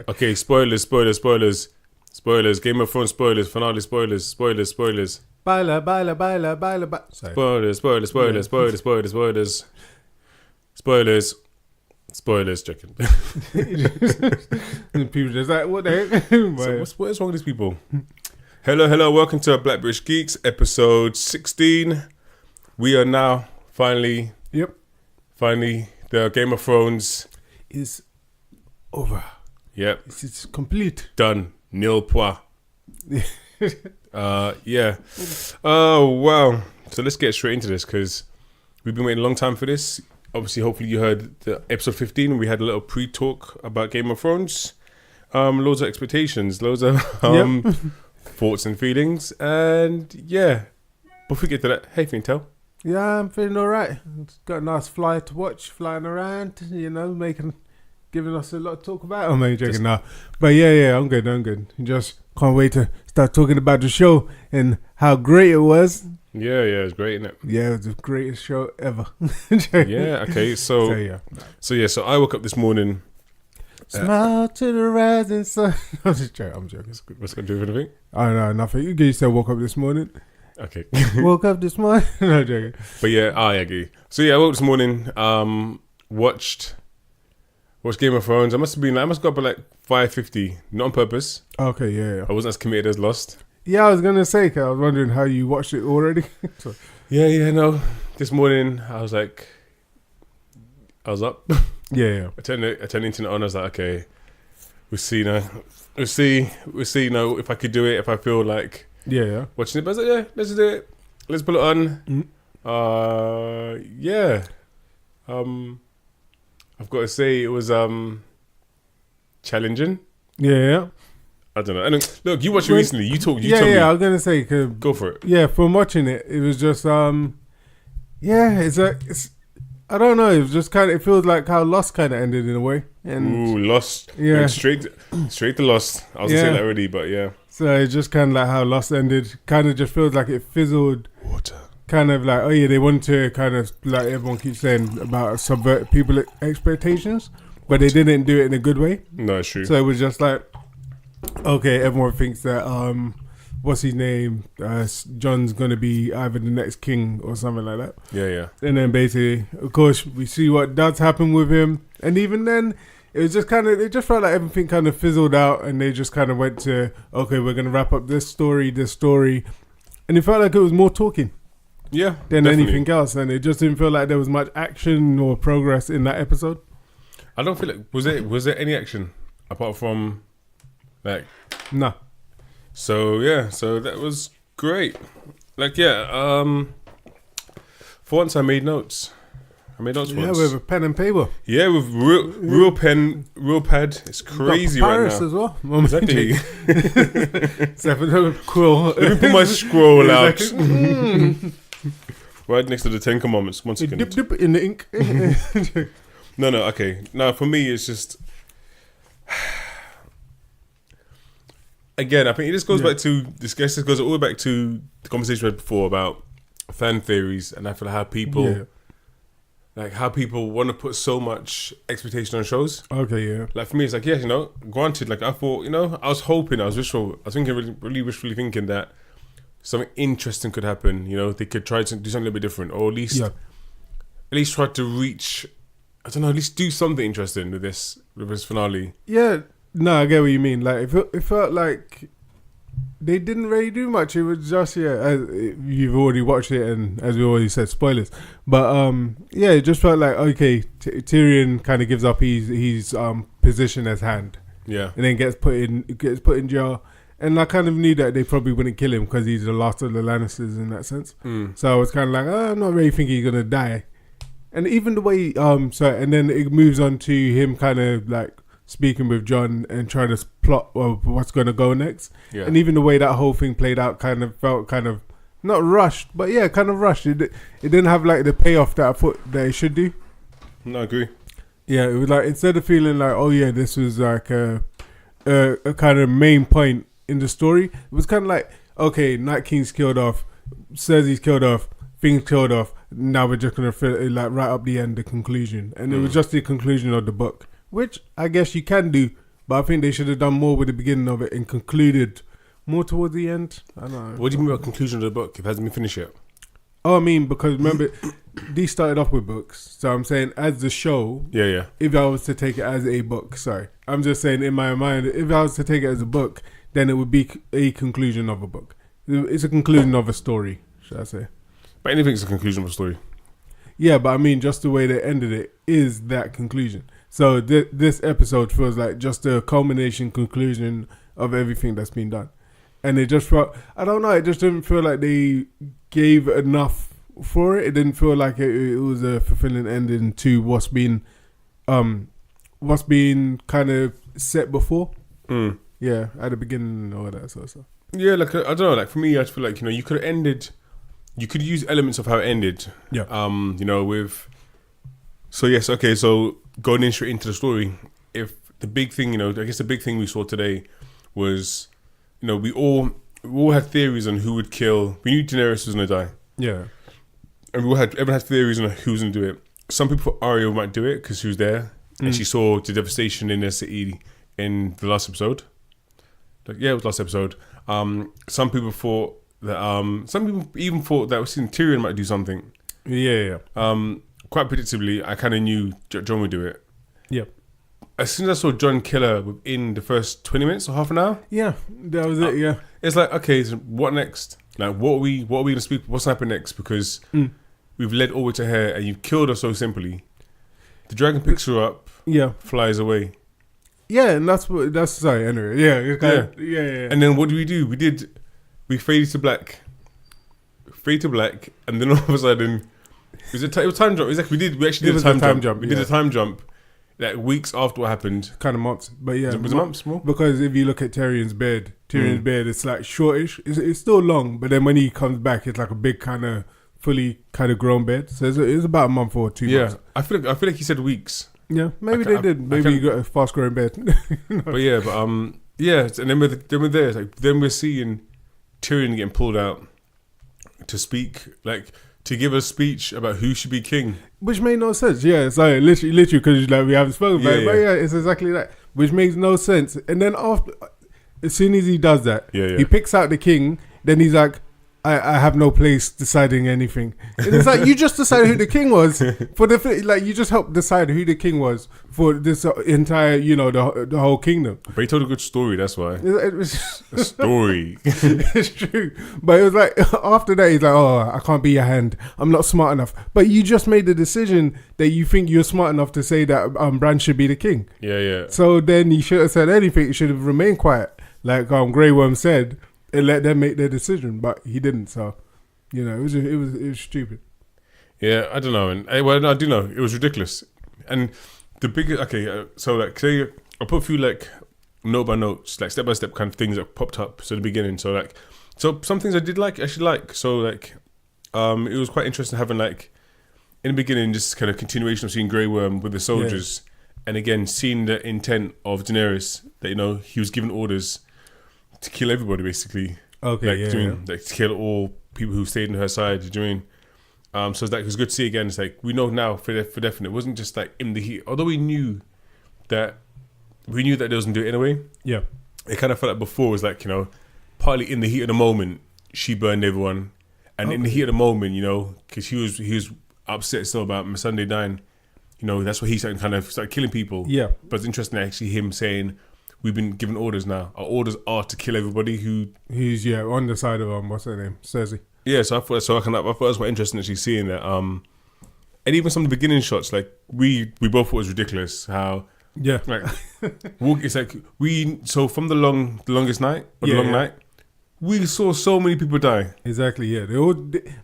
Okay, spoilers. Game of Thrones spoilers, finale spoilers. Baila, baila, baila, baila, baila. Sorry. Spoilers, checking. People just like, what the heck? So what is wrong with these people? Hello, welcome to Black British Geeks, episode 16. We are now finally, the Game of Thrones Is over. Yep, It's complete. done. Nil point. Yeah. Oh, wow. So let's get straight into this because we've been waiting a long time for this. Obviously, hopefully you heard the episode 15. We had a little pre-talk about Game of Thrones. Loads of expectations, loads of thoughts and feelings. And yeah, before we get to that, hey, Fintel. Yeah, I'm feeling all right. It's got a nice flyer to watch, flying around, giving us a lot to talk about. I'm only joking now. But yeah, I'm good. Just can't wait to start talking about the show and how great it was. Yeah, it's great, isn't it? Yeah, it was the greatest show ever. Yeah, okay, so I woke up this morning. Smile to the rising sun. I'm joking. What's going to do with anything? I don't know, nothing. You said woke up this morning. Okay. Woke up this morning. No, joking. But yeah, I agree. So yeah, I woke up this morning, watched Game of Thrones. I must have got up at like 5:50, not on purpose. Okay, yeah. I wasn't as committed as Lost. Yeah, I was going to say, 'cause I was wondering how you watched it already. So. No. This morning, I was up. Yeah. I turned the internet on. I was like, okay, we'll see now. We'll see if I could do it, if I feel like watching it. But I was like, yeah, let's do it. Let's put it on. I've got to say it was challenging. Yeah. I don't know. Look, you watched it recently. You told me. I was gonna say, Go for it. Yeah, from watching it, it was just it's I don't know. It was just kind of. It feels like how Lost kind of ended in a way. And Lost. Yeah, straight to Lost. I was gonna say that already, but yeah. So it's just kind of like how Lost ended. Kind of just feels like it fizzled. Water. Kind of like, they wanted to kind of, like everyone keeps saying, about subvert people's expectations, but they didn't do it in a good way. No, it's true. So it was just like, okay, everyone thinks that, what's his name? John's going to be either the next king or something like that. Yeah. And then basically, of course, we see what does happen with him. And even then, it was just kind of, it just felt like everything kind of fizzled out and they just kind of went to, okay, we're going to wrap up this story. And it felt like it was more talking. Yeah, than definitely. anything else, and it just didn't feel like there was much action or progress in that episode. I don't feel like was there any action apart from like nah. So that was great. Like for once I made notes. Once. Yeah, with a pen and paper. Yeah, with real pen, real pad. It's crazy right now. as well. Exactly. Quill. Let me put my scroll out. Right next to the 10 Commandments. 1 second. Dip in the ink. No, okay. Now, for me, it's just... Again, I think it just goes back to... This goes all the way back to the conversation we had before about fan theories, and I feel like how people... Like, how people want to put so much expectation on shows. Okay, yeah. Like, for me, it's like, granted, like, I thought, I was hoping, I was thinking, really wishfully thinking that something interesting could happen. They could try to do something a little bit different, or at least try to reach. I don't know. At least do something interesting with this finale. Yeah, no, I get what you mean. Like it felt like they didn't really do much. It was just you've already watched it, and as we already said, spoilers. But it just felt like okay, Tyrion kind of gives up his position as Hand. Yeah, and then gets put in jail. And I kind of knew that they probably wouldn't kill him because he's the last of the Lannisters in that sense. So I was kind of like, I'm not really thinking he's gonna die. And even the way, and then it moves on to him kind of like speaking with Jon and trying to plot what's gonna go next. Yeah. And even the way that whole thing played out kind of felt kind of not rushed, but kind of rushed. It didn't have like the payoff that I thought that it should do. No, I agree. Yeah, it was like instead of feeling like, this was like a kind of main point in the story, it was kind of like, okay, Night King's killed off, Cersei's killed off, things killed off. Now we're just gonna right up the end, the conclusion, and it was just the conclusion of the book, which I guess you can do But I think they should have done more with the beginning of it and concluded more towards the end. I don't know. What do you mean by conclusion of the book? If it hasn't been finished yet? Oh, I mean, because remember, these started off with books. So I'm saying as the show, Yeah. if I was to take it as a book, sorry. I'm just saying in my mind, if I was to take it as a book, then it would be a conclusion of a book. It's a conclusion of a story, should I say. But anything's a conclusion of a story. Yeah, but I mean, just the way they ended it is that conclusion. So this episode feels like just a culmination conclusion of everything that's been done. And it just felt, I don't know, it just didn't feel like they gave enough for it. It didn't feel like it was a fulfilling ending to what's been kind of set before. Yeah, at the beginning and all that sort of stuff. Yeah, like, I don't know, like, for me, I just feel like, you could have ended, you could use elements of how it ended. Yeah. So going in straight into the story, if the big thing, I guess the big thing we saw today was, we all had theories on who would kill. We knew Daenerys was going to die. Yeah. And everyone had theories on who was going to do it. Some people thought Arya might do it because she was there and she saw the devastation in their city in the last episode. It was last episode. Some people thought that, some people even thought that Tyrion might do something. Yeah. Quite predictably, I kind of knew Jon would do it. Yeah. As soon as I saw Jon kill her within the first 20 minutes or half an hour, Yeah, that was it. Yeah. it's like, okay, so what next? Like, what are we going to speak? What's happening next? Because we've led all the way to her, and you've killed her so simply. The dragon picks her up, Yeah. flies away. Yeah, and that's sorry, anyway. Yeah, it's kind of, yeah. And then what do? We faded to black, and then all of a sudden, it was time jump. Exactly, we actually did a time jump. We did a time jump, like weeks after what happened. Kind of months, but yeah, Was it months more? Because if you look at Tyrion's bed, it's like shortish. It's still long, but then when he comes back, it's like a big kind of fully kind of grown bed. So it's about a month or 2 months. I feel like he said weeks. Yeah, maybe they did. Maybe you got a fast growing bed. But and then we're there. Like, then we're seeing Tyrion getting pulled out to speak, like to give a speech about who should be king. Which made no sense. Yeah, sorry, literally, because like we haven't spoken about it. But yeah, it's exactly that. Which makes no sense. And then after, as soon as he does that, he picks out the king. Then he's like, I have no place deciding anything. And it's like, you just decided who the king was for you just helped decide who the king was for this entire, the whole kingdom. But he told a good story, that's why. It was A story. It's true. But it was like, after that, he's like, oh, I can't be your hand. I'm not smart enough. But you just made the decision that you think you're smart enough to say that Bran should be the king. Yeah. So then he should have said anything. He should have remained quiet, like Grey Worm said, and let them make their decision. But he didn't. So, it was stupid. Yeah, I don't know. And I do know it was ridiculous. And the biggest, so like, say I'll put a few like note by notes, like step by step kind of things that popped up. So the beginning, so some things I did actually like. So like, it was quite interesting having like in the beginning just kind of continuation of seeing Grey Worm with the soldiers, and again seeing the intent of Daenerys that he was giving orders to kill everybody basically. Okay, like to kill all people who stayed on her side. Do you know what I mean? So it's like, it was good to see again. It's like, we know now for definite. It wasn't just like in the heat. Although we knew that they wasn't do it anyway. Yeah. It kind of felt like before it was like, partly in the heat of the moment, she burned everyone. And in the heat of the moment, because he was upset still about Missandei dying, that's why he started killing people. Yeah. But it's interesting actually him saying, we've been given orders now. Our orders are to kill everybody who's on the side of what's her name, Cersei. Yeah, so I thought it was quite interesting actually seeing that. And even some of the beginning shots, like we both thought it was ridiculous how like it's like from the longest night or the long night, we saw so many people die. Exactly, yeah.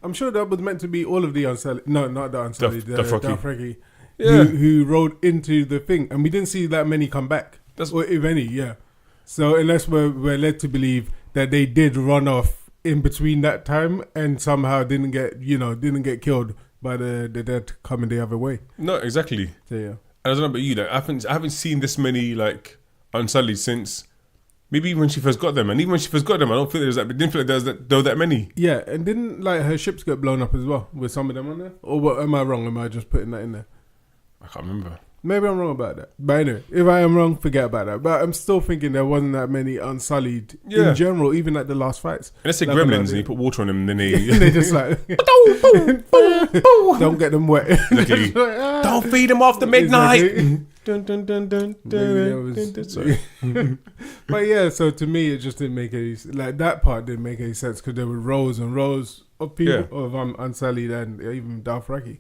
I'm sure that was meant to be all of the Unsullied. No, not the Unsullied. The Dothraki. Yeah. Who rode into the thing, and we didn't see that many come back. Or if any, yeah. So unless we're led to believe that they did run off in between that time and somehow didn't get killed by the dead coming the other way. No, exactly. So yeah. And I don't know about you, like I haven't seen this many like Unsullied since maybe even when she first got them. And even when she first got them, I don't feel didn't feel like there were that many. Yeah, and didn't like her ships get blown up as well with some of them on there? Or what? Am I wrong? Am I just putting that in there? I can't remember. Maybe I'm wrong about that. But anyway, if I am wrong, forget about that. But I'm still thinking there wasn't that many Unsullied Yeah. in general, even at the last fights. And let's say Like Gremlins, about and you it. put water on them, and then they They just like don't get them wet. Exactly. Don't don't feed them after midnight. Exactly. Dun, dun, dun, dun, Maybe dun, that was- dun, dun. Sorry. But yeah, so to me, it just didn't make any like that part didn't make any sense because there were rows and rows of people of Unsullied and even Dothraki.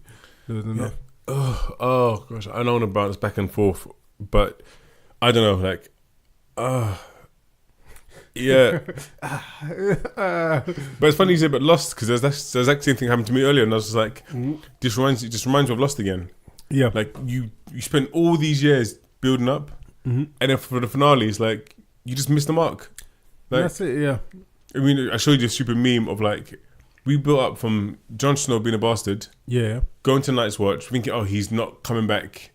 There was enough. Oh gosh, I know about this back and forth, but I don't know. Like, yeah. But it's funny you say about Lost because there's the exact same thing happened to me earlier, and I was just like, this just reminds me of Lost again. Yeah, Like you spend all these years building up, and then for the finale, it's like you just missed the mark. Like, that's it. Yeah, I mean, I showed you a stupid meme of like we built up from Jon Snow being a bastard, yeah, going to Night's Watch, thinking, oh, he's not coming back.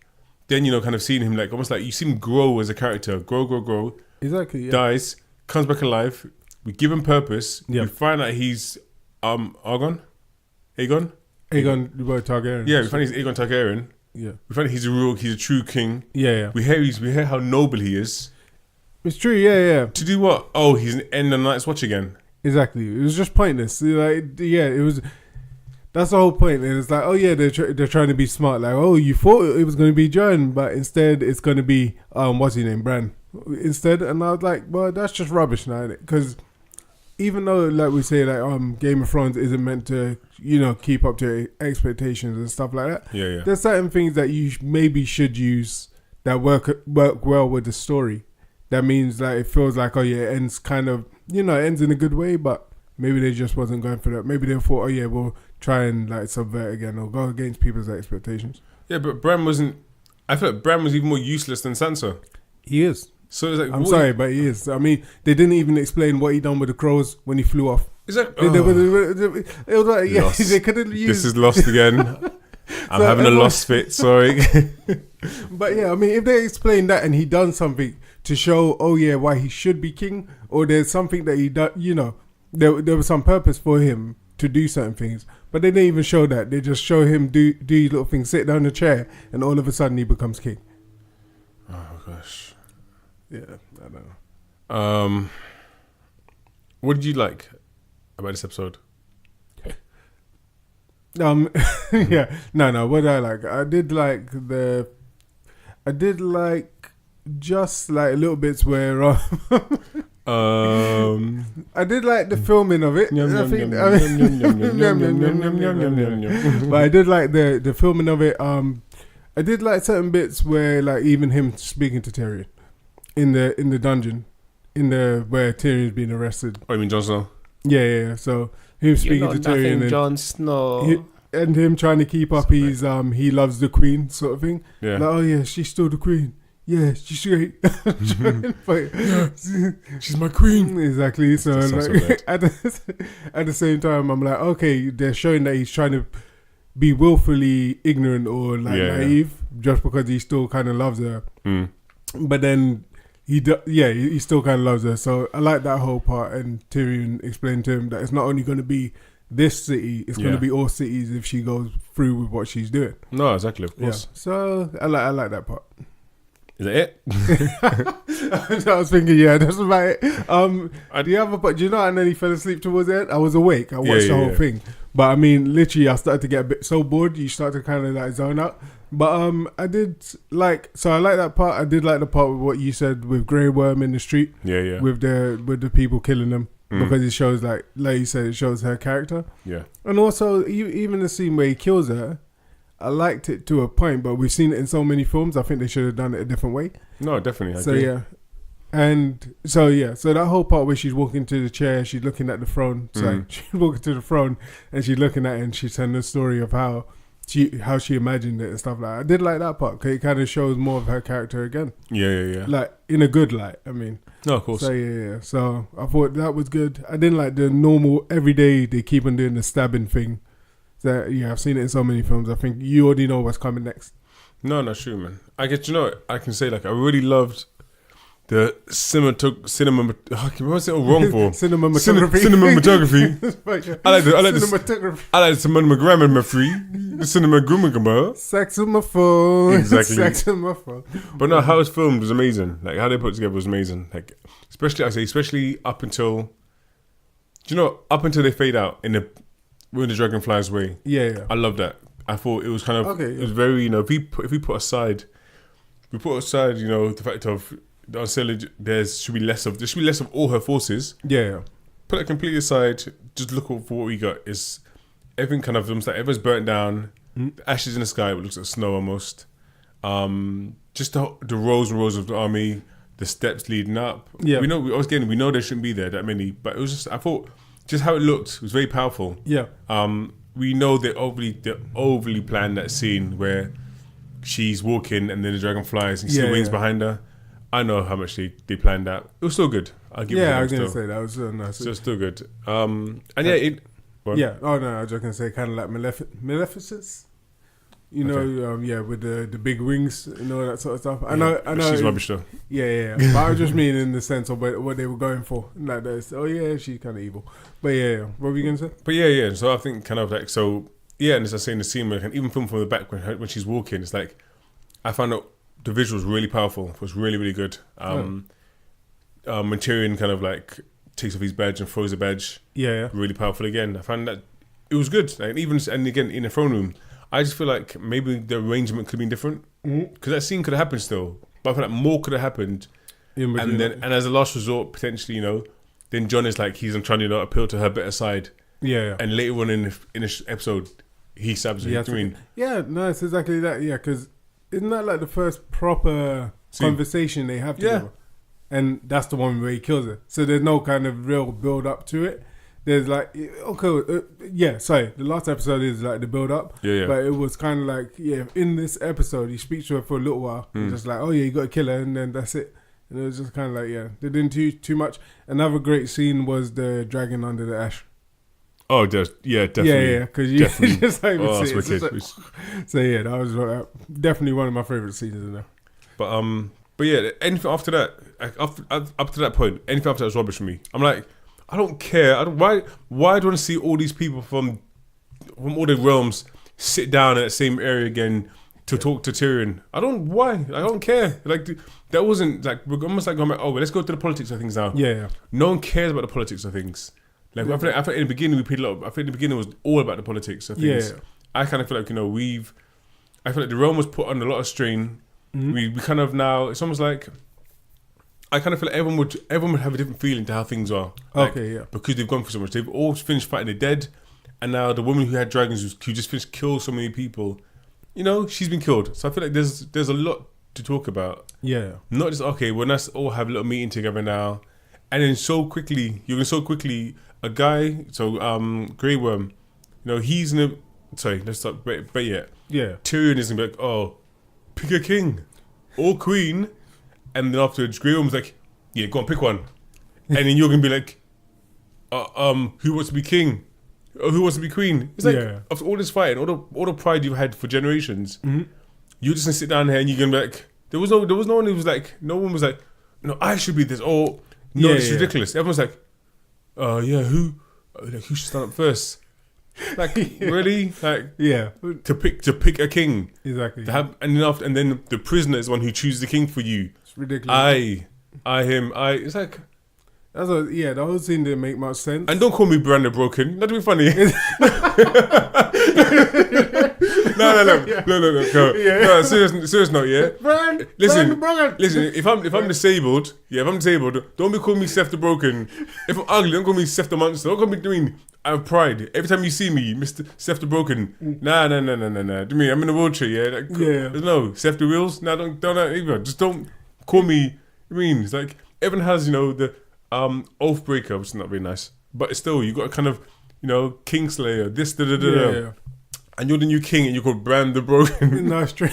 Then kind of seeing him like almost like you see him grow as a character, grow, exactly. Yeah, dies, comes back alive. We give him purpose. Yeah. We find out he's Aegon. Aegon Targaryen. Yeah, we find he's Aegon Targaryen. Yeah, We find he's a true king. yeah. We hear how noble he is. It's true. Yeah. To do what? Oh, he's an end of Night's Watch again. Exactly. It was just pointless. Like, yeah, it was. That's the whole point. And it's like, oh yeah, they're trying to be smart. Like, oh, you thought it was going to be Jon, but instead it's going to be what's his name, Bran, instead. And I was like, well, that's just rubbish now, because even though, like we say, like Game of Thrones isn't meant to, keep up to expectations and stuff like that. Yeah. There's certain things that you maybe should use that work well with the story. That means that it feels like, oh yeah, it ends kind of, it ends in a good way, but maybe they just wasn't going for that. Maybe they thought, oh yeah, we'll try and like subvert again or go against people's expectations. Yeah, but Bran wasn't. I feel like Bran was even more useless than Sansa. He is. So it's like, I'm sorry, but he is. I mean, they didn't even explain what he done with the crows when he flew off. Is that? It was like, yeah, Lost. they couldn't use. This is Lost again. I'm So having a everyone- lost fit. Sorry. But yeah, I mean, if they explain that and he done something to show, oh yeah, why he should be king, or there's something that he done, there was some purpose for him to do certain things. But they didn't even show that. They just show him do these little things, sit down in a chair, and all of a sudden he becomes king. Oh gosh. Yeah, I don't know. What did you like about this episode? Yeah, no. What I like, I did like just like little bits where I did like the filming of it. I think, but I did like the filming of it. I did like certain bits where like even him speaking to Tyrion in the dungeon, where Tyrion's being arrested. Oh, you mean Jon Snow? Yeah. So him speaking to Tyrion and Jon Snow. and him trying to keep up his he loves the queen sort of thing. Yeah. Like, oh yeah, she's still the queen. Yeah, she's great. She's my queen. Exactly. So That sounds like, so at the same time, I'm like, okay, they're showing that he's trying to be willfully ignorant or like naive just because he still kind of loves her. But then he still kind of loves her. So I like that whole part. And Tyrion explained to him that it's not only going to be this city, it's going to be all cities if she goes through with what she's doing. No, exactly, of course. Yeah. So I like that part. Is that it? I was thinking, yeah, that's about it. The other part, do you know? And then he fell asleep towards the end. I was awake. I watched the whole thing, but I mean, literally, I started to get a bit so bored. You start to kind of like zone out. But I did like. So I like that part. I did like the part with what you said with Grey Worm in the street. Yeah. With the people killing them because it shows like you said, it shows her character. Yeah. And also, even the scene where he kills her. I liked it to a point, but we've seen it in so many films. I think they should have done it a different way. No, definitely. I So agree. yeah, and so that whole part where she's walking to the chair, she's looking at the throne. So she's walking to the throne and she's looking at it, and she's telling the story of how she imagined it and stuff like that. I did like that part because it kind of shows more of her character again. Yeah. Like in a good light. I mean, No, of course. so yeah. So I thought that was good. I didn't like the normal everyday they keep on doing the stabbing thing. That I've seen it in so many films. I think you already know what's coming next. No, not true, man. I can say like I really loved the cinema. What's it all wrong for? Cinematography. Cinematography. I like the Cinematography. I like the cinematography. The cinematography. Saxophone. Exactly. Saxophone. But no, how it's filmed was amazing. Like how they put it together was amazing. Like especially up until, up until they fade out when the dragon flies away. Yeah. I love that. I thought it was kind of Okay, it was very if we put aside the fact of the Unsullied, there should be less of all her forces. Yeah. Put that completely aside. Just look for what we got is everything kind of almost like everyone's burnt down. The ashes in the sky. It looks like snow almost. Just the rows and rows of the army, the steps leading up. Yeah. We know there shouldn't be there that many, but it was just I thought just how it looked was very powerful. Yeah. We know they overly planned that scene where she's walking and then the dragon flies and you see the wings behind her. I know how much they planned that. It was still good. I'll give it I was going to say that was so nice. So still good. Oh no, I was just going to say kind of like Maleficence. With the big wings and all that sort of stuff. I know. She's rubbish though. Yeah. But I was just mean in the sense of what they were going for. Like this. Oh yeah, she's kind of evil. But yeah. What were you going to say? But yeah. So I think kind of like and as I say in the scene where I can even film from the back when she's walking, it's like I found out the visuals really powerful. It was really, really good. When Tyrion kind of like takes off his badge and throws the badge. Yeah. Really powerful again. I found that it was good. Like, and again in the throne room, I just feel like maybe the arrangement could have been different because that scene could have happened still, but I feel like more could have happened. And as a last resort, potentially, then Jon is like he's trying to appeal to her better side. Yeah. And later on in this episode, he stabs her. It's exactly that. Yeah, because isn't that like the first proper conversation they have together? And that's the one where he kills her. So there's no kind of real build up to it. There's like, the last episode is like the build up. Yeah. But it was kind of like, in this episode, he speaks to her for a little while. Just like, you got to kill her, and then that's it. And it was just kind of like, they didn't do too much. Another great scene was the dragon under the ash. Oh, definitely. Yeah, because you just like see it. Like, so yeah, that was definitely one of my favorite scenes in there. But yeah, anything after that, up to that point, anything after that was rubbish for me. I'm like, I don't care. Why do I want to see all these people from all the realms sit down in that same area again to talk to Tyrion? I don't care. Like that wasn't like we're almost like going back, let's go to the politics of things now. Yeah. No one cares about the politics of things. Like I feel like in the beginning we paid a lot. I think in the beginning it was all about the politics of things. Yeah. I kind of feel like I feel like the realm was put under a lot of strain. Mm-hmm. We kind of now it's almost like I kind of feel like everyone would have a different feeling to how things are. Like, because they've gone through so much. They've all finished fighting the dead, and now the woman who had dragons who just finished killed so many people. She's been killed. So I feel like there's a lot to talk about. Yeah. Not just let's all have a little meeting together now, and then a guy, Grey Worm, he's gonna. Sorry, let's stop. But yeah, Tyrion is gonna be like, pick a king or queen, and then afterwards, Grey Worm's like, go on, pick one, and then you're gonna be like, who wants to be king? Or who wants to be queen? It's like after all this fighting, all the pride you've had for generations, you're just gonna sit down here and you're gonna be like, there was no one who was like, no one was like, no, I should be this, or no, it's ridiculous. Everyone's like, who should stand up first? Like really? Like to pick a king. Exactly. And then the prisoner is the one who chooses the king for you. It's ridiculous. It's like the whole scene didn't make much sense. And don't call me Brandon Broken. That'd be funny. No. Serious note. Yeah. Listen. If I'm disabled, don't be calling me Seth the Broken. If I'm ugly, don't call me Seth the Monster. Don't call me I have pride. Every time you see me, Mr. Seth the Broken. Nah. Do me? I'm in a wheelchair. Yeah. There's no Seth the Wheels. Nah, don't either. Just don't call me. It's like everyone has the Oathbreaker, which is not very nice, but it's still you got a kind of Kingslayer. This and you're the new king, and you're called Bran the Broken. No, it's true.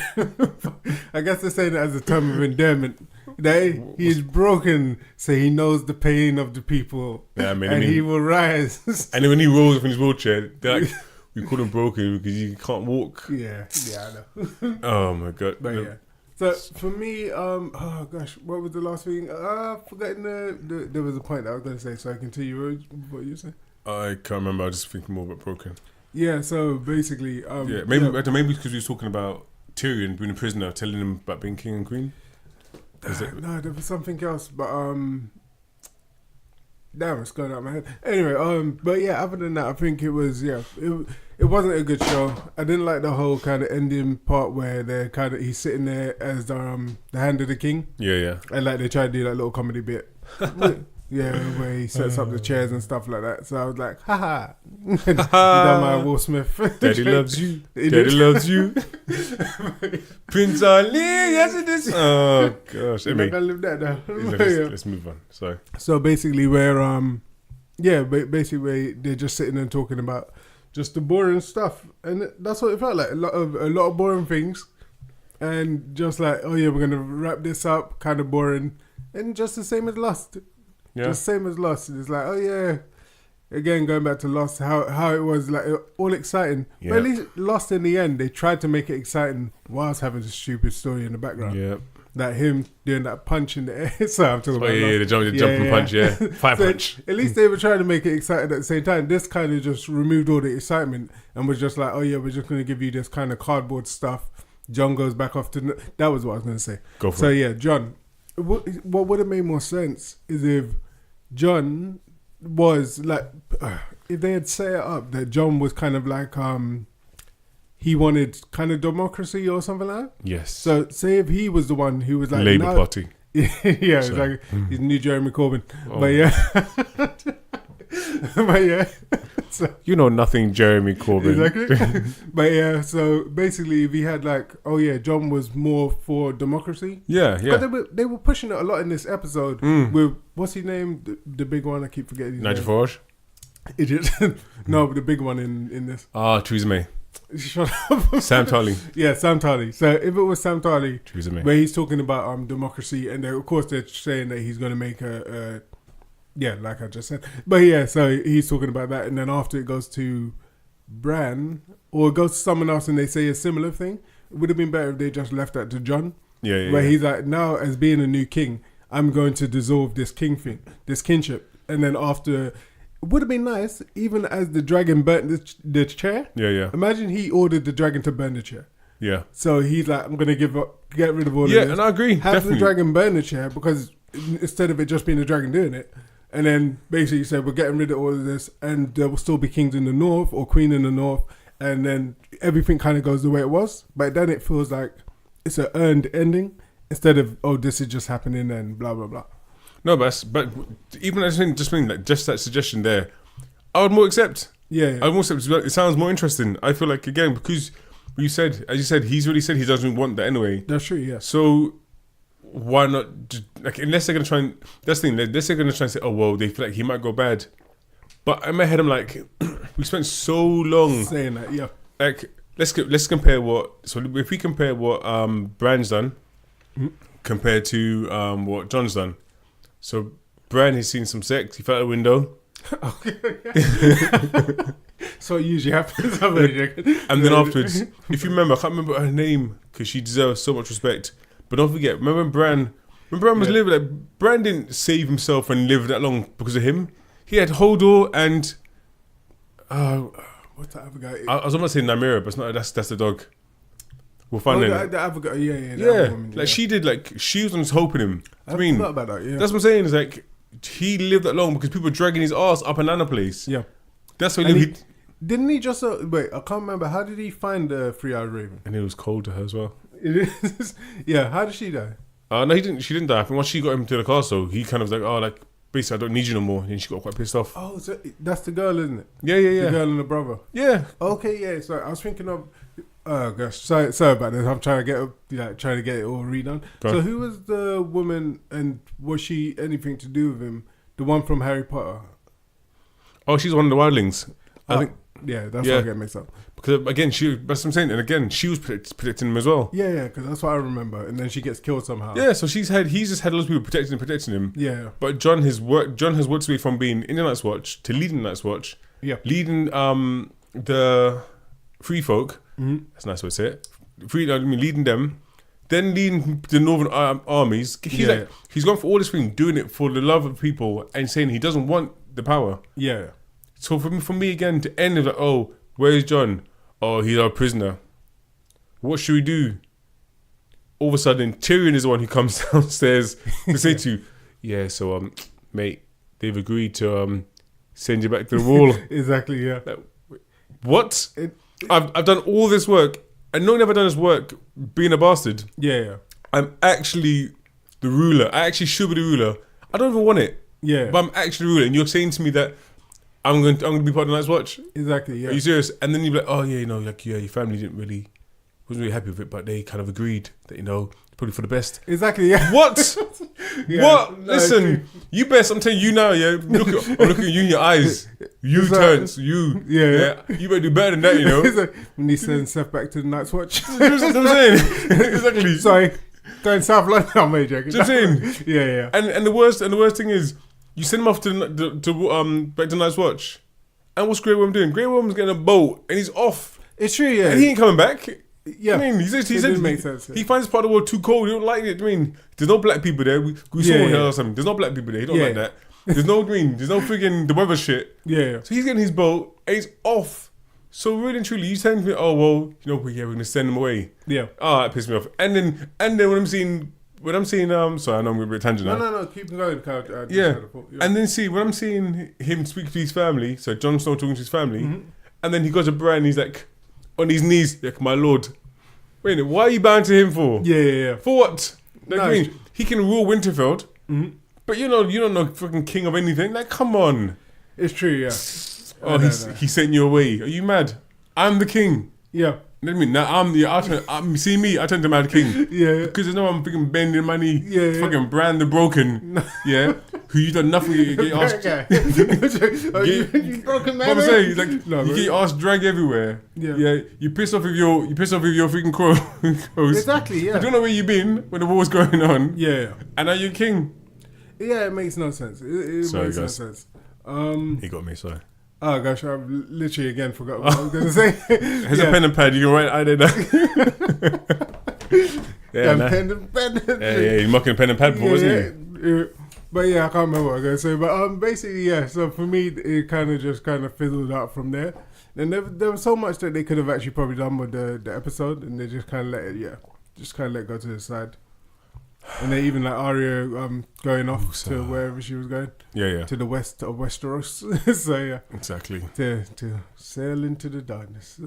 I guess they're saying that as a term of endearment. That he's broken, so he knows the pain of the people, he will rise. And then when he rolls up in his wheelchair, they're like, we call him broken because he can't walk. Yeah, I know. Oh my god! But So for me, oh gosh, what was the last thing? Forgetting there was a point that I was going to say, so I can tell you what you said. I can't remember. I was just thinking more about Broken. Yeah, so basically, Maybe because we was talking about Tyrion being a prisoner, telling him about being king and queen. No, there was something else, but damn, it's going out of my head. Anyway, but yeah, other than that, I think it was it wasn't a good show. I didn't like the whole kind of ending part where he's sitting there as the hand of the king. Yeah. And like they try to do that little comedy bit. Yeah, where he sets up the chairs and stuff like that. So I was like, haha. You done my Will Smith. Daddy loves you. Daddy loves you. Prince Ali, yes it is. Oh gosh. I'm not gonna live that down. Let's move on. So basically where basically where they're just sitting and talking about just the boring stuff. And that's what it felt like. A lot of boring things. And just like, oh yeah, we're gonna wrap this up, kind of boring. And just the same as Lost. Yeah. Just same as Lost. It's like, oh yeah, again going back to Lost, how it was like all exciting. Yeah. But at least Lost in the end, they tried to make it exciting whilst having a stupid story in the background. Yeah. Like him doing that punch in the air. So I'm talking about the jumping punch, yeah. Fire punch. At least they were trying to make it exciting at the same time. This kind of just removed all the excitement and was just like, oh yeah, we're just going to give you this kind of cardboard stuff. John goes back off to... That was what I was going to say. Go for it. Yeah, John... What would have made more sense is if John was like, if they had set it up that John was kind of like, he wanted kind of democracy or something like that. Yes. So say if he was the one who was like Labour Party. Yeah, it's like he's new Jeremy Corbyn. Oh. But yeah, but yeah. So, you know nothing, Jeremy Corbyn. Exactly. But yeah, so basically, if he had like, oh yeah, John was more for democracy. Yeah. But they were pushing it a lot in this episode with what's his name, the big one. I keep forgetting his Nigel name. Farage. Idiot. No, but the big one in this. Theresa May. Shut up. Sam Tarly. Yeah, Sam Tarly. So if it was Sam Tarly, Theresa May. where he's talking about democracy, and of course they're saying that he's going to make a yeah, like I just said. But yeah, so he's talking about that, and then after it goes to Bran, or it goes to someone else and they say a similar thing, it would have been better if they just left that to John. Yeah. Where he's like, now as being a new king, I'm going to dissolve this king thing, this kinship. And then after, it would have been nice, even as the dragon burnt the chair. Yeah. Imagine he ordered the dragon to burn the chair. Yeah. So he's like, I'm going to get rid of all of Yeah, this. and I agree. Have definitely. the dragon burn the chair, because instead of it just being the dragon doing it, and then basically you said, we're getting rid of all of this, and there will still be kings in the north or queen in the north, and then everything kind of goes the way it was. But then it feels like it's an earned ending instead of, oh, this is just happening and blah, blah, blah. No, but even I think just that suggestion there, I would more accept. Yeah. I would more accept. It sounds more interesting. I feel like, again, because as you said, he's already said he doesn't want that anyway. That's true, yeah. So why not, like, unless they're going to try and, that's the thing, unless they're going to try and say, oh, well, they feel like he might go bad. But in my head, I'm like, we spent so long saying that, yeah. Like, let's compare if we compare what Bran's done compared to what John's done. So Bran has seen some sex, he fell out a window. So it usually happens. And then afterwards, if you remember, I can't remember her name because she deserves so much respect. But don't forget, remember when Bran was living, like, Bran didn't save himself and live that long because of him. He had Hodor and what's that other guy? I was almost saying Nymeria, but it's not. That's the dog. We'll find it. The other guy, yeah. Yeah, Woman, like she did. Like she was on his hope in him. I mean, forgot about that. Yeah, that's what I'm saying. Is like he lived that long because people were dragging his ass up Nana place. Yeah, that's what didn't he just wait? I can't remember. How did he find the 3-eyed raven? And it was cold to her as well. Yeah, how did she die? No, he didn't. She didn't die. I think once she got him to the castle, he kind of was like, oh, like basically, I don't need you no more. And she got quite pissed off. Oh, so that's the girl, isn't it? Yeah. The girl and the brother. Yeah. Okay, yeah. So I was thinking of. Oh gosh, sorry about this. I'm trying to get it all redone. So who was the woman, and was she anything to do with him? The one from Harry Potter. Oh, she's one of the wildlings. I think. Yeah, that's what I get mixed up. Because again, that's what I'm saying. And again, she was protecting him as well. Yeah, because that's what I remember. And then she gets killed somehow. Yeah, so he's just had lots of people protecting him. Yeah. But John has worked his way from being in the Night's Watch to leading the Night's Watch. Yeah. Leading the Free Folk. Mm-hmm. That's a nice way to say it. Leading them then leading the Northern armies. He's gone for all this thing, doing it for the love of people, and saying he doesn't want the power. Yeah. So for me again to end of like, oh, where's John? Oh, he's our prisoner. What should we do? All of a sudden, Tyrion is the one who comes downstairs to say to you, yeah, so mate, they've agreed to send you back to the wall. Exactly. Yeah. Like, what? I've done all this work, and no one ever done this work being a bastard. Yeah. I'm actually the ruler. I actually should be the ruler. I don't even want it. Yeah. But I'm actually the ruler, and you're saying to me that I'm going to be part of the Night's Watch. Exactly. Yeah. Are you serious? And then you're like, oh yeah, your family wasn't really happy with it, but they kind of agreed that probably for the best. Exactly. Yeah. What? Yeah, what? no, Listen, you best. I'm telling you now. Yeah, I'm looking at you in your eyes. You turns. You. Yeah. You better do better than that. It's like, when he sends Seth back to the Night's Watch. You know what I'm saying? Exactly. Sorry, going South London. I'm only joking. Do you know what I'm saying? Yeah. And the worst thing is, you send him off to back to Night's Watch, and what's Grey Worm doing? Grey Worm's getting a boat, and he's off. It's true. Yeah. And he ain't coming back. Yeah, I mean, he said make sense. Yeah. he finds part of the world too cold. He don't like it. I mean, there's no black people there. We saw Yeah, here yeah. or something. There's no black people there. He don't like that. There's no there's no friggin' the weather shit. Yeah. So he's getting his boat and he's off. So really and truly, you telling me, oh well, we're gonna send him away. Yeah. Oh, that pissed me off. And then when I'm seeing, sorry, I know I'm a bit tangent now. No, keep going. Yeah. And then when I'm seeing him speak to his family, so Jon Snow talking to his family, and then he goes to Bran and he's like on his knees, like, my lord. Wait a minute, why are you bowing to him for? Yeah. For what? Like, No, I mean, he can rule Winterfell, Mhm. but you don't know fucking king of anything. Like, come on. It's true. Yeah. Oh, he sent you away. Are you mad? I'm the king. Yeah. I mean, now see me, I turn to Mad King. Yeah. Because I know I'm freaking bending money. Yeah. Fucking Bran the Broken. Yeah. Who you done nothing, you get asked. You broken man. What I'm saying, like, No, you bro. get asked drag everywhere. Yeah. You piss off with your freaking crows. Exactly. You Yeah. don't know where you been when the war's going on. Yeah. And now you're king. Yeah. It makes no sense. It Sorry, makes no guys. sense. He got me, sorry. Oh gosh, I've literally again forgot what I was gonna say. Here's a pen and pad, you can write I did that. Pen and pen. Yeah, you're mocking pen and pad before, wasn't you? Yeah. But yeah, I can't remember what I was gonna say. But basically, yeah. So for me, it kind of fizzled out from there. And there was so much that they could have actually probably done with the episode, and they just kind of let it go to the side. And they even like Arya going off to wherever she was going. Yeah. To the west of Westeros. So yeah. Exactly. To sail into the darkness.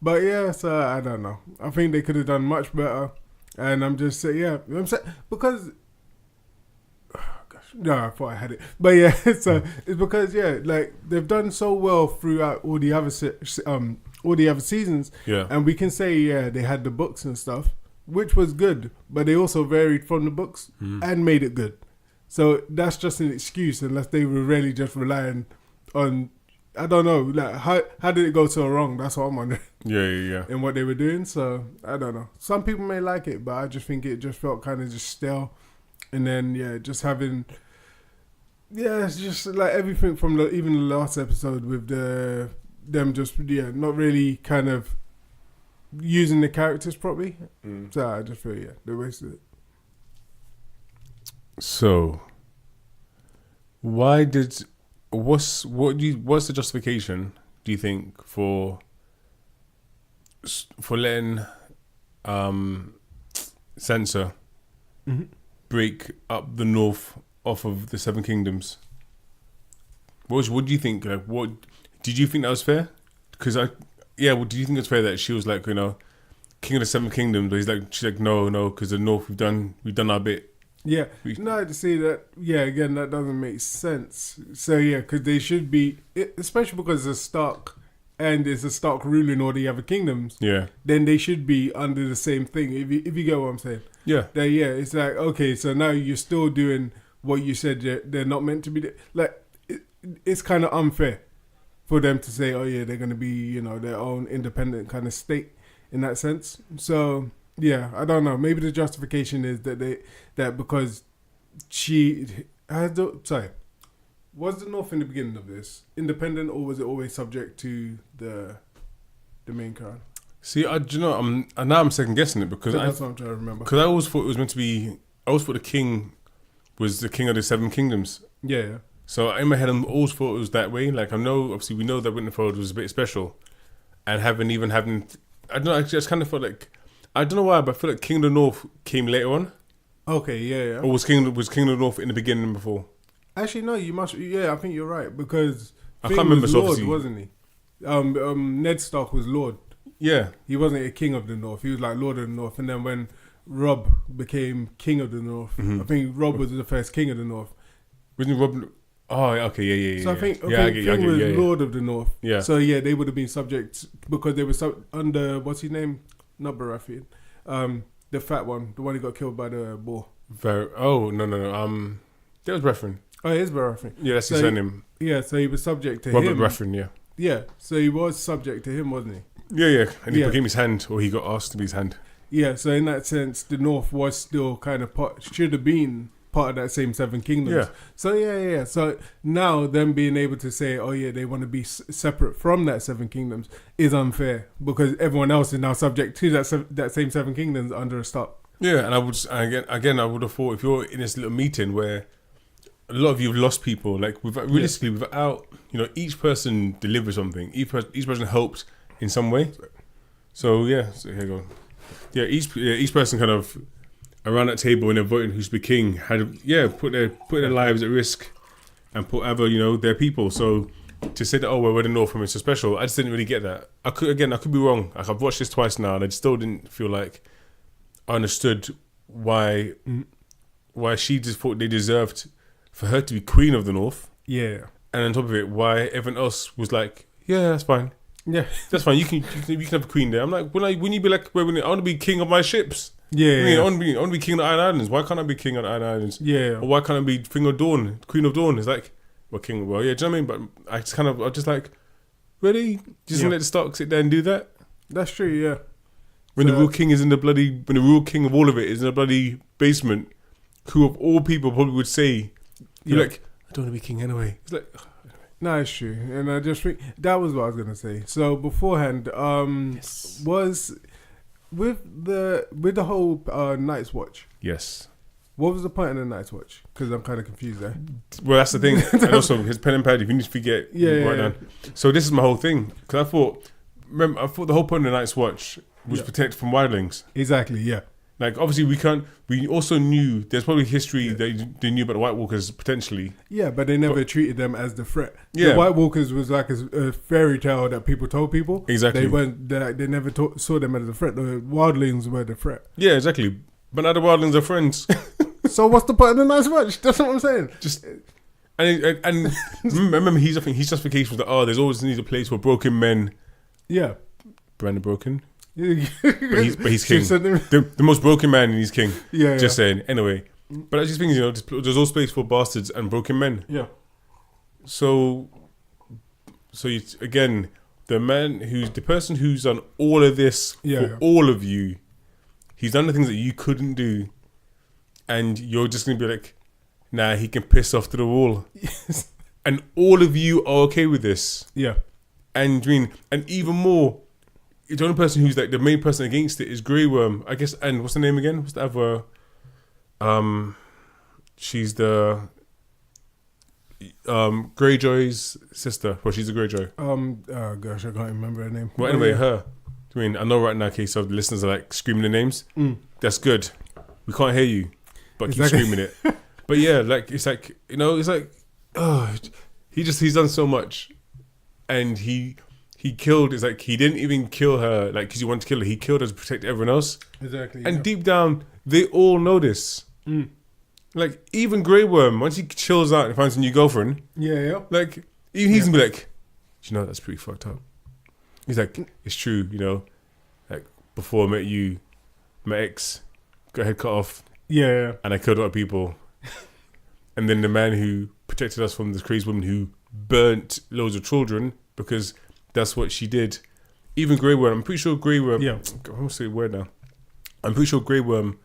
But yeah, so I don't know. I think they could have done much better. And I'm just saying, yeah, I'm saying, because no, I thought I had it. But yeah, so it's because like they've done so well throughout all the other seasons. Yeah. And we can say they had the books and stuff, which was good, but they also varied from the books and made it good. So that's just an excuse unless they were really just relying on, I don't know, like how did it go so wrong? That's what I'm wondering. Yeah. In what they were doing. So I don't know. Some people may like it, but I just think it just felt kind of just stale. And then just having, it's just like everything from even the last episode with them just not really kind of using the characters properly. So I just feel they wasted it. So, what's the justification, do you think, for letting Sansa break up the north off of the Seven Kingdoms? What do you think? Like, what did you think that was fair? Because do you think it's fair that she was like, king of the Seven Kingdoms? But she's like, no, because the north we've done our bit. Yeah, no, to see that. Yeah, again, that doesn't make sense. So because they should be, especially because it's a Stark, and it's a Stark ruling all the other kingdoms. Yeah, then they should be under the same thing. If you get what I'm saying. Yeah. It's like, okay, so now you're still doing what you said they're not meant to be. Like, it's kind of unfair for them to say, oh yeah, they're going to be, their own independent kind of state in that sense. So yeah, I don't know. Maybe the justification is that because was the North in the beginning of this independent, or was it always subject to the main crown? See, do you know? Now I'm second guessing it because That's what I'm trying to remember. I always thought it was meant to be. I always thought the king was the king of the seven kingdoms. Yeah. So in my head, I always thought it was that way. Like I know, obviously, we know that Winterfell was a bit special, and having I don't know. I just kind of felt like I don't know why, but I feel like King of the North came later on, Okay. Yeah. or was King of the North in the beginning before? Actually, no. You must. Yeah, I think you're right because I Finn can't remember. was So Lord, obviously, wasn't he? Ned Stark was Lord. yeah, He wasn't a king of the North. He was like Lord of the North. And then when Rob became king of the North, Mm-hmm. I think Rob was the first king of the North. wasn't Rob? Oh, okay, yeah. So I think I get Finn was yeah. Lord of the North. Yeah. So yeah, they would have been subject because they were under what's his name? Not Baratheon. The fat one, the one who got killed by the boar. Oh no. That was Baratheon. Oh, it is Baratheon. Yeah, that's his So- surname. Yeah, so he was subject to Robert him. Baratheon. Yeah. Yeah, so he was subject to him, wasn't he? Yeah, and he Yeah. became his hand, or he got asked to be his hand. Yeah, so in that sense, the North was still kind of should have been part of that same seven kingdoms. Yeah. So yeah. So now them being able to say, oh yeah, they want to be separate from that seven kingdoms is unfair because everyone else is now subject to that same seven kingdoms under a Stark. Yeah, and I would again I would have thought if you're in this little meeting where a lot of you have lost people, like realistically without each person delivers something, each person helped in some way. So yeah, so here you go. Yeah, each person kind of around that table when they're voting who's the king had put their lives at risk and put other their people. So to say that we're the North and it's so special, I just didn't really get that. I could be wrong. Like I've watched this twice now and I still didn't feel like I understood why she just thought they deserved for her to be Queen of the North, Yeah. and on top of it, why everyone else was like, yeah, that's fine, Yeah. that's fine. You can have a queen there. I'm like, when you be like, I want to be king of my ships. Yeah. I want to be king of the Iron Islands. Why can't I be king of the Iron Islands? Yeah. Or why can't I be Queen of Dawn? It's like, well, king. Well, yeah. Do you know what I mean? But I just like, really, just let the Stark sit there and do that. That's true. Yeah. When the real king when the real king of all of it is in the bloody basement, who of all people probably would say, you're like, I don't want to be king anyway. It's like, No, it's true, and I just think that was what I was gonna say. So beforehand, was with the whole Night's Watch. yes. What was the point of the Night's Watch? Because I'm kind of confused there. Well, that's the thing. And also, his pen and pad, if you need to forget, write down. So this is my whole thing. Because I thought the whole point of the Night's Watch was protect from wildlings. Exactly. Yeah. Like, obviously, we also knew there's probably history that they knew about the White Walkers potentially. Yeah, but they never treated them as the threat. Yeah. The White Walkers was like a fairy tale that people told people. Exactly. They never saw them as a threat. The wildlings were the threat. Yeah, exactly. But now the wildlings are friends. So what's the point of the Night's Watch? That's what I'm saying. Just and remember, his justification was that there's always needs a place for broken men. Yeah. Brandon Broken. but he's king. The most broken man and he's king. Yeah. Just saying. Anyway, but I just think there's all space for bastards and broken men. Yeah. So again, the person who's done all of this for all of you, he's done the things that you couldn't do, and you're just gonna be like, nah, he can piss off to the wall, and all of you are okay with this. Yeah. And even more. The only person who's like the main person against it is Grey Worm, I guess. And what's the name again? What's the other? She's the Greyjoy's sister. Well, she's a Greyjoy. Oh gosh, I can't remember her name. Well, anyway, her. I know right now, in case of the listeners are like screaming the names. That's good. We can't hear you, but keep screaming it. But yeah, like it's like he's done so much, and he killed. It's like he didn't even kill her like because he wanted to kill her. He killed her to protect everyone else. Exactly. And deep down, they all know this. Like even Grey Worm, once he chills out and finds a new girlfriend, like even he's gonna be like, that's pretty fucked up. He's like, it's true, like before I met you, my ex got her head cut off, and I killed a lot of people, and then the man who protected us from this crazy woman who burnt loads of children because that's what she did. Even Grey Worm, I'm pretty sure Grey Worm. I'm gonna say a word now. I'm pretty sure Grey Worm,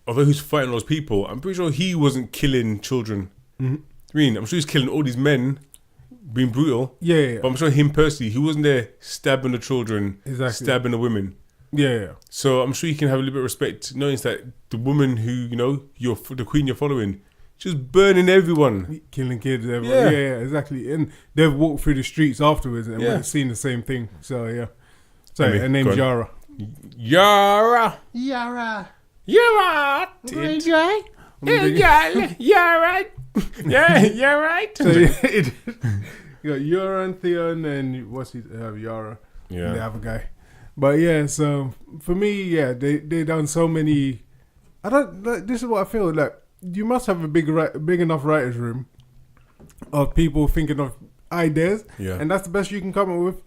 although he's fighting those people, I'm pretty sure he wasn't killing children. I'm sure he's killing all these men being brutal. Yeah. But I'm sure him personally, he wasn't there stabbing the children, Exactly. stabbing the women. Yeah. So I'm sure you can have a little bit of respect, knowing that the woman who, you know, the queen you're following, just burning everyone. Killing kids, everyone. Yeah. Yeah, exactly. And they've walked through the streets afterwards and Yeah. we've seen the same thing. So, yeah. Sorry, her Go name's on. Yara. Yara. Yara. Yara. You're right. Yeah, you're right. So, you got Yara and Theon and what's his, Yara. And the Yeah. other guy. But yeah, so for me, yeah, they done so many. I don't. Like, this is what I feel like. You must have a big enough writers' room of people thinking of ideas, Yeah. and that's the best you can come up with.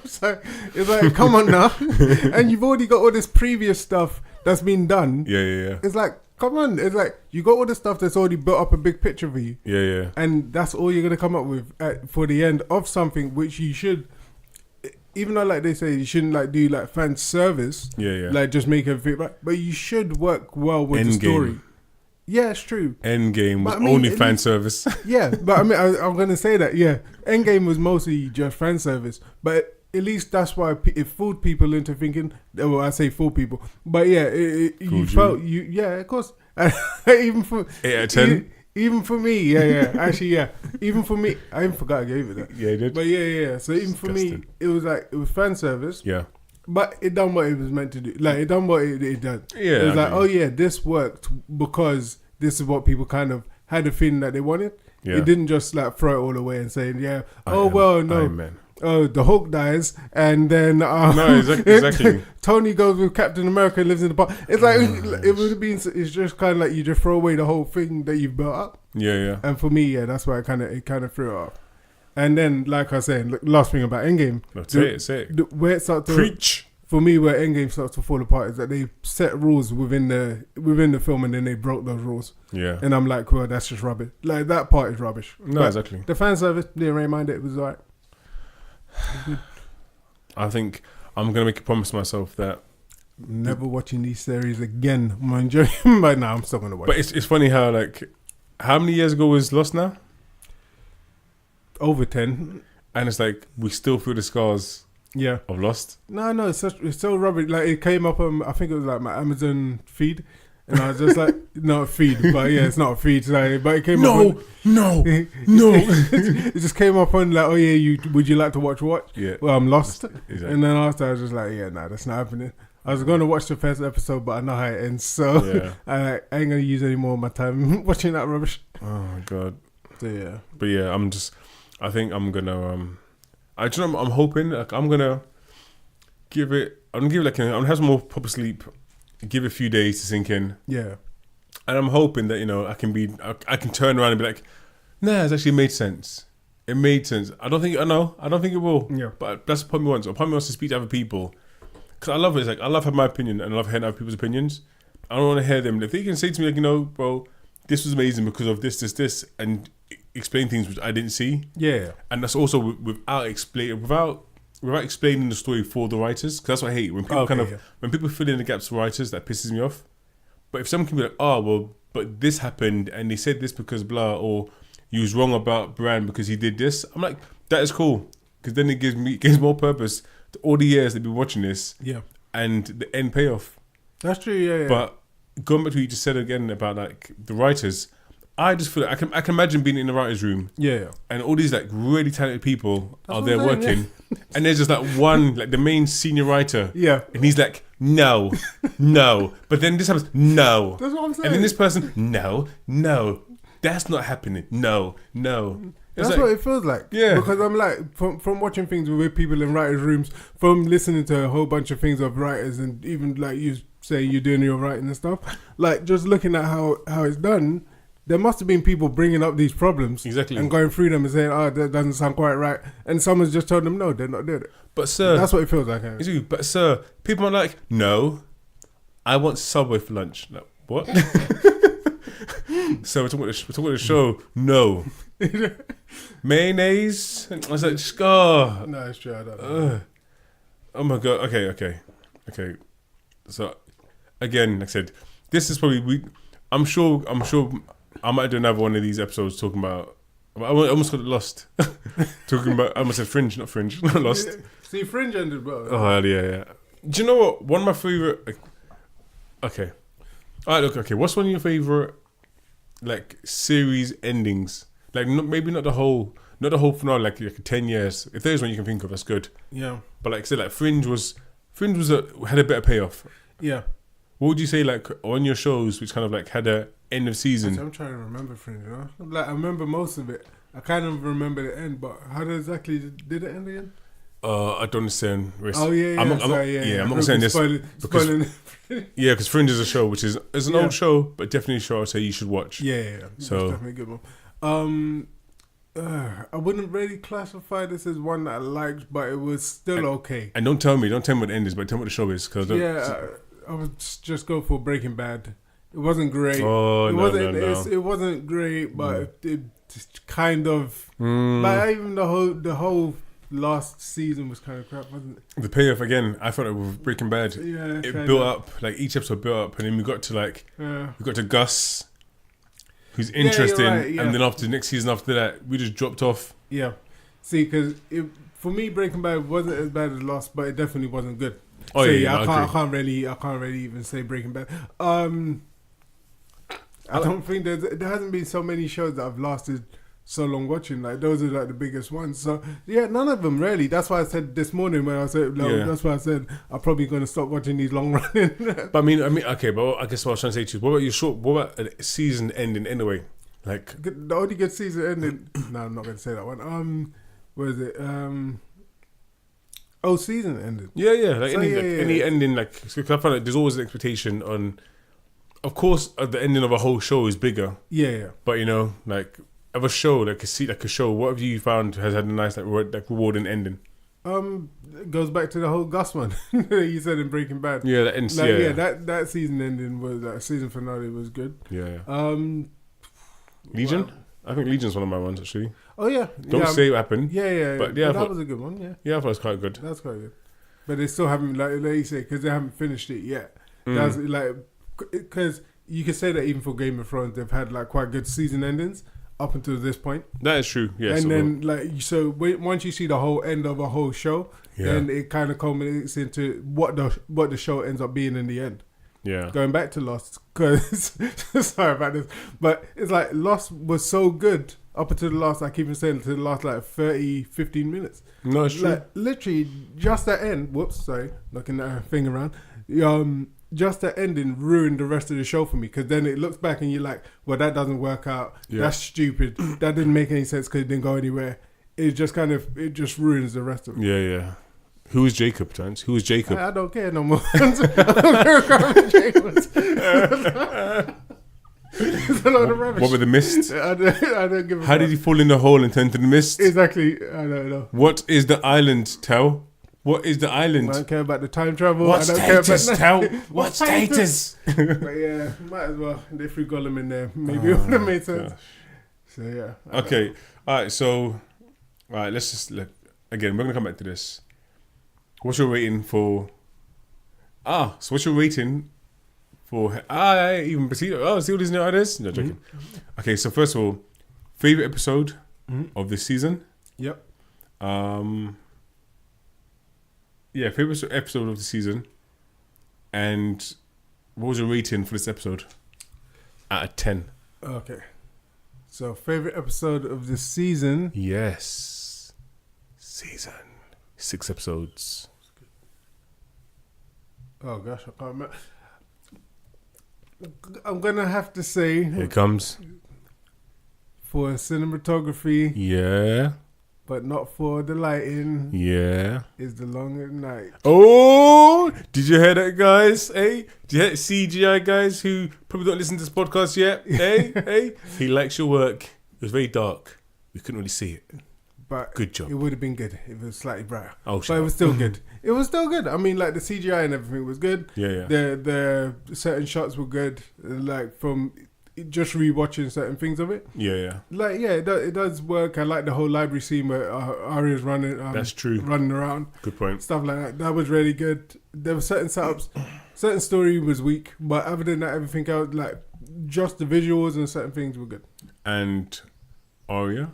So it's like, come on now, and you've already got all this previous stuff that's been done. Yeah. It's like, come on, it's like you got all the stuff that's already built up a big picture for you, Yeah. and that's all you're gonna come up with for the end of something which you should. Even though, like they say, you shouldn't like do like fan service, Yeah. like just make everything right, but you should work well with the Endgame. story. Yeah, it's true. Endgame was But I mean, only at fan least- service. Yeah, but I mean, I'm gonna say that. Yeah, Endgame was mostly just fan service, but at least that's why it fooled people into thinking. Well, I say fool people, but yeah, you Fooled felt you. Yeah, of course. Even for 8 out of 10. Even for me, yeah. Actually, yeah. Even for me, I even forgot I gave it that. Yeah, he did. But yeah. So even for me, Disgusting. it was fan service. Yeah. But it done what it was meant to do. Like, it done what it done. Yeah, It was I like, mean- oh yeah, this worked because this is what people kind of had a feeling that they wanted. Yeah. It didn't just like throw it all away and say, yeah, Iron no. Man. Oh, the Hulk dies, and then No, exactly. Tony goes with Captain America and lives in the park. It's like it would have been. It's just kind of like you just throw away the whole thing that you've built up. Yeah. And for me, yeah, that's why it kind of threw it off. And then, like I said, last thing about Endgame, No, say it. where it starts to Preach. for me, where Endgame starts to fall apart is that they set rules within the film and then they broke those rules. Yeah. And I'm like, well, that's just rubbish. Like, that part is rubbish. No, But exactly. the fan service, didn't really mind it. It was alright. I think I'm gonna make a promise to myself that. Never watching these series again. I'm enjoying, but now I'm still gonna watch. But it's funny how how many years ago was Lost now? Over 10. And it's like we still feel the scars Yeah. of Lost. No, it's so rubbish. Like, it came up on, I think it was like my Amazon feed, and I was just like, not a feed, but yeah, it's not a feed. Like, but it came up. On, no. it just came up on like, oh yeah, would you like to watch what? Yeah. Well, I'm lost. Exactly. And then after I was just like, yeah, nah, that's not happening. I was going to watch the first episode, but I know how it ends, so Yeah. I ain't going to use any more of my time watching that rubbish. Oh my god. So yeah. But yeah, I think I'm gonna I'm hoping like I'm gonna give it I'm gonna have some more proper sleep, give it a few days to sink in. Yeah. And I'm hoping that, you know, I can turn around and be like, nah, it's actually made sense. It made sense. I don't think it will. Yeah. But that's what me wants. Or me wants to speak to other people. Because I love it. It's like, I love having my opinion and I love hearing other people's opinions. I don't want to hear them. If they can say to me, like, you know, bro, this was amazing because of this, and explain things which I didn't see. Yeah. And that's also without explaining the story for the writers. Because that's what I hate. When people when people fill in the gaps for writers, that pisses me off. But if someone can be like, oh, well, but this happened and they said this because blah, or you was wrong about Bran because he did this, I'm like, that is cool. Because then it gives more purpose to all the years they've been watching this. Yeah. And the end payoff. That's true, yeah. But going back to what you just said again about like the writers, I just feel like I can imagine being in the writer's room Yeah. and all these like really talented people That's are what there I'm saying, working and there's just like one, like the main senior writer. Yeah. And he's like, no. But then this happens, no. That's what I'm saying. And then this person, no. That's not happening. No. It's That's like, what it feels like. Yeah. Because I'm like, from watching things with people in writers' rooms, from listening to a whole bunch of things of writers, and even like you say you're doing your writing and stuff, like just looking at how it's done, there must have been people bringing up these problems. Exactly. And going through them and saying, oh, that doesn't sound quite right. And someone's just told them, no, they're not doing it. but sir, That's what it feels like. but sir, people are like, no, I want Subway for lunch. Like, what? So we're talking about the show. No. Mayonnaise. I was like, scar. No, it's true. I don't know. Oh my god. Okay. So again, like I said, this is probably I'm sure I might do another one of these episodes talking about I almost got lost. Talking about, I almost said Fringe, not Fringe, not Lost. See, Fringe ended, bro. Oh, yeah. Do you know what? One of my favorite. Okay. All right, look, okay. What's one of your favorite, like, series endings? Like, maybe not the whole finale, like 10 years. If there's one you can think of, that's good. Yeah. But, like I said, like, Fringe had a better payoff. Yeah. What would you say, like, on your shows, which kind of, like, had a end of season? Actually, I'm trying to remember Fringe, you know? Like, I remember most of it. I kind of remember the end, but how exactly did it end again? I don't understand. Oh, yeah. I'm not saying this. Spoiling. Yeah, because Fringe is a show, which is an old show, but definitely a show I'd say you should watch. Yeah. So, that's definitely a good one. I wouldn't really classify this as one that I liked, but it was still okay. And don't tell me what the end is, but tell me what the show is. Cause I would just go for Breaking Bad. It wasn't great. Oh, no. It wasn't great, but it just kind of like even the whole last season was kind of crap, wasn't it? The payoff again, I thought it was Breaking Bad. Yeah, it built up, like each episode built up, and then we got to Gus, who's interesting, and then after the next season after that, we just dropped off. Yeah, see, because for me, Breaking Bad wasn't as bad as Lost, but it definitely wasn't good. Oh so, yeah, I can't really even say Breaking Bad. I don't think there hasn't been so many shows that I've lasted so long watching. Like those are like the biggest ones. So yeah, none of them really. That's why I said this morning when I said that's why I said I'm probably going to stop watching these long running. But I mean, okay. But I guess what I was trying to say to you, what about your short? What about a season ending anyway? Like the only good season ending. No, I'm not going to say that one. Where is it? Season ended. Yeah. Like so, any ending. Like I find like there's always an expectation on. Of course, the ending of a whole show is bigger. Yeah. But you know, like of a show, like a show. What have you found has had a nice rewarding ending? It goes back to the whole Gus one you said in Breaking Bad. Yeah, that ends. That season ending was that season finale was good. Yeah. Legion. Wow. I think Legion's one of my ones actually. Oh yeah. Don't say what happened. Yeah. But that was a good one. Yeah. Yeah, I thought it was quite good. That's quite good. But they still haven't, like you say, because they haven't finished it yet. That's like. Because you could say that even for Game of Thrones, they've had like quite good season endings up until this point. That is true, yes. And then once you see the whole end of a whole show, then it kind of culminates into what the show ends up being in the end. Yeah. Going back to Lost, because sorry about this, but it's like Lost was so good up until the last, I keep even saying, to the last like 30, 15 minutes. No, it's true. Like literally just that end. Whoops, sorry, knocking that thing around. Just that ending ruined the rest of the show for me, because then it looks back and you're like, well, that doesn't work out. Yeah. That's stupid. That didn't make any sense because it didn't go anywhere. It just ruins the rest of it. Yeah. Who is Jacob, Terence? Who is Jacob? I don't care no more. I don't care about Jacob. It's a lot of rubbish. What with the mist? I don't give a How did he fall in the hole and turn into the mist? Exactly. I don't know. What is the island, Tell? What is the island? I don't care about the time travel. What status, Tell? What status? But yeah, might as well. They threw Gollum in there. Maybe it would have made sense. Gosh. So yeah. Okay. All right. So, let's just look. Again, we're going to come back to this. What's your rating for... so what's your rating for... even see all these new ideas? No, joking. Okay, so first of all, favourite episode of this season? Yep. Yeah, favourite episode of the season. And what was your rating for this episode? Out of 10. Okay. So, favourite episode of this season? Yes. Season. 6 episodes. Oh gosh, I can't remember. I'm gonna have to say, here it comes. For cinematography, yeah, but not for the lighting, yeah, is The Long Night. Oh, did you hear that, guys? Hey, did you hear that, CGI guys who probably don't listen to this podcast yet? Hey, he likes your work. It was very dark. We couldn't really see it. But good job. It would have been good if it was slightly brighter. Oh, but it was still good. It was still good. I mean, like the CGI and everything was good. Yeah. The certain shots were good. Like from just rewatching certain things of it. Yeah. Like it does work. I like the whole library scene where Arya's running. That's true. Running around. Good point. Stuff like that. That was really good. There were certain setups. Certain story was weak, but other than that, everything else, like just the visuals and certain things were good. And Arya.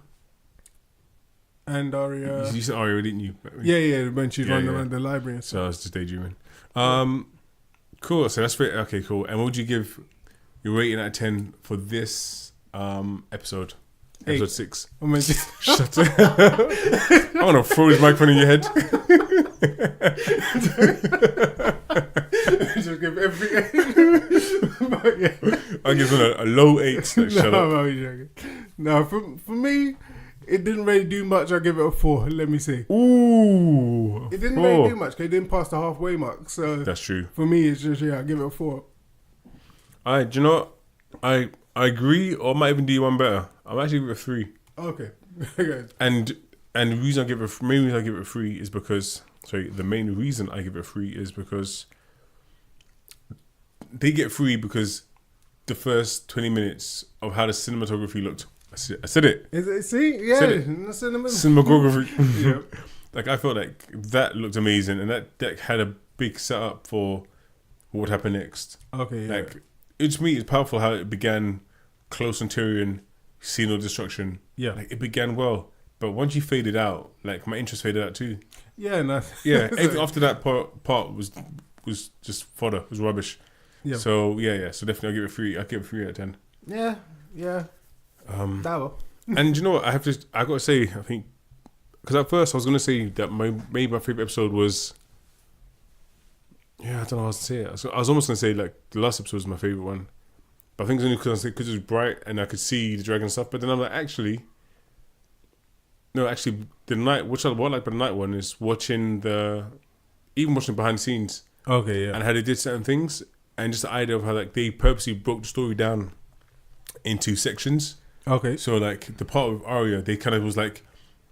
And Arya. You said Arya, didn't you? Yeah, when she's Yeah, running yeah. around the library and So stuff. I was just daydreaming. Cool. So that's great. Okay, cool. And what would you give your rating out of 10 for this episode? Episode 6. I mean, Shut up. I want to throw this microphone in your head. just give every. But yeah. I'll give it a low 8. Like, shut No, up. I'm only joking. No, for me, it didn't really do much. I'll give it a 4. Let me see. Ooh. It didn't 4. really do much. 'Cause it didn't pass the halfway mark. So That's true. for me, it's just I'll give it a 4. Do you know what? I agree, or I might even do one better. I'm actually give it a 3. Okay. Okay. And the reason I give it, main reason I give it a 3 is because, the main reason I give it a 3 is because they get 3 because the first 20 minutes of how the cinematography looked. I said it. Is it? See, yeah, Said it. in the cinema. Cinematography. Yeah. Like I felt like that looked amazing, and that had a big setup for what would happen next. Okay. Yeah. Like to me, it's powerful how it began close on Tyrion, seeing no destruction. Yeah. Like it began well, but once you faded out, like my interest faded out too. Yeah. No. Yeah, everything after that part was just fodder. It was rubbish. Yeah. So yeah. So definitely I'll give it 3. I'll give it 3 out of 10. Yeah. Yeah. That one. And you know what? I got to say, I think, because at first I was going to say that maybe my favorite episode was, I don't know how to say it. I was almost going to say like the last episode was my favorite one, but I think it's only because it was bright and I could see the dragon stuff. But then I'm like, actually, the night, what I like about the night one is watching watching behind the scenes Okay. Yeah. and how they did certain things, and just the idea of how like they purposely broke the story down into sections. Okay. So like the part with Arya, they kind of was like,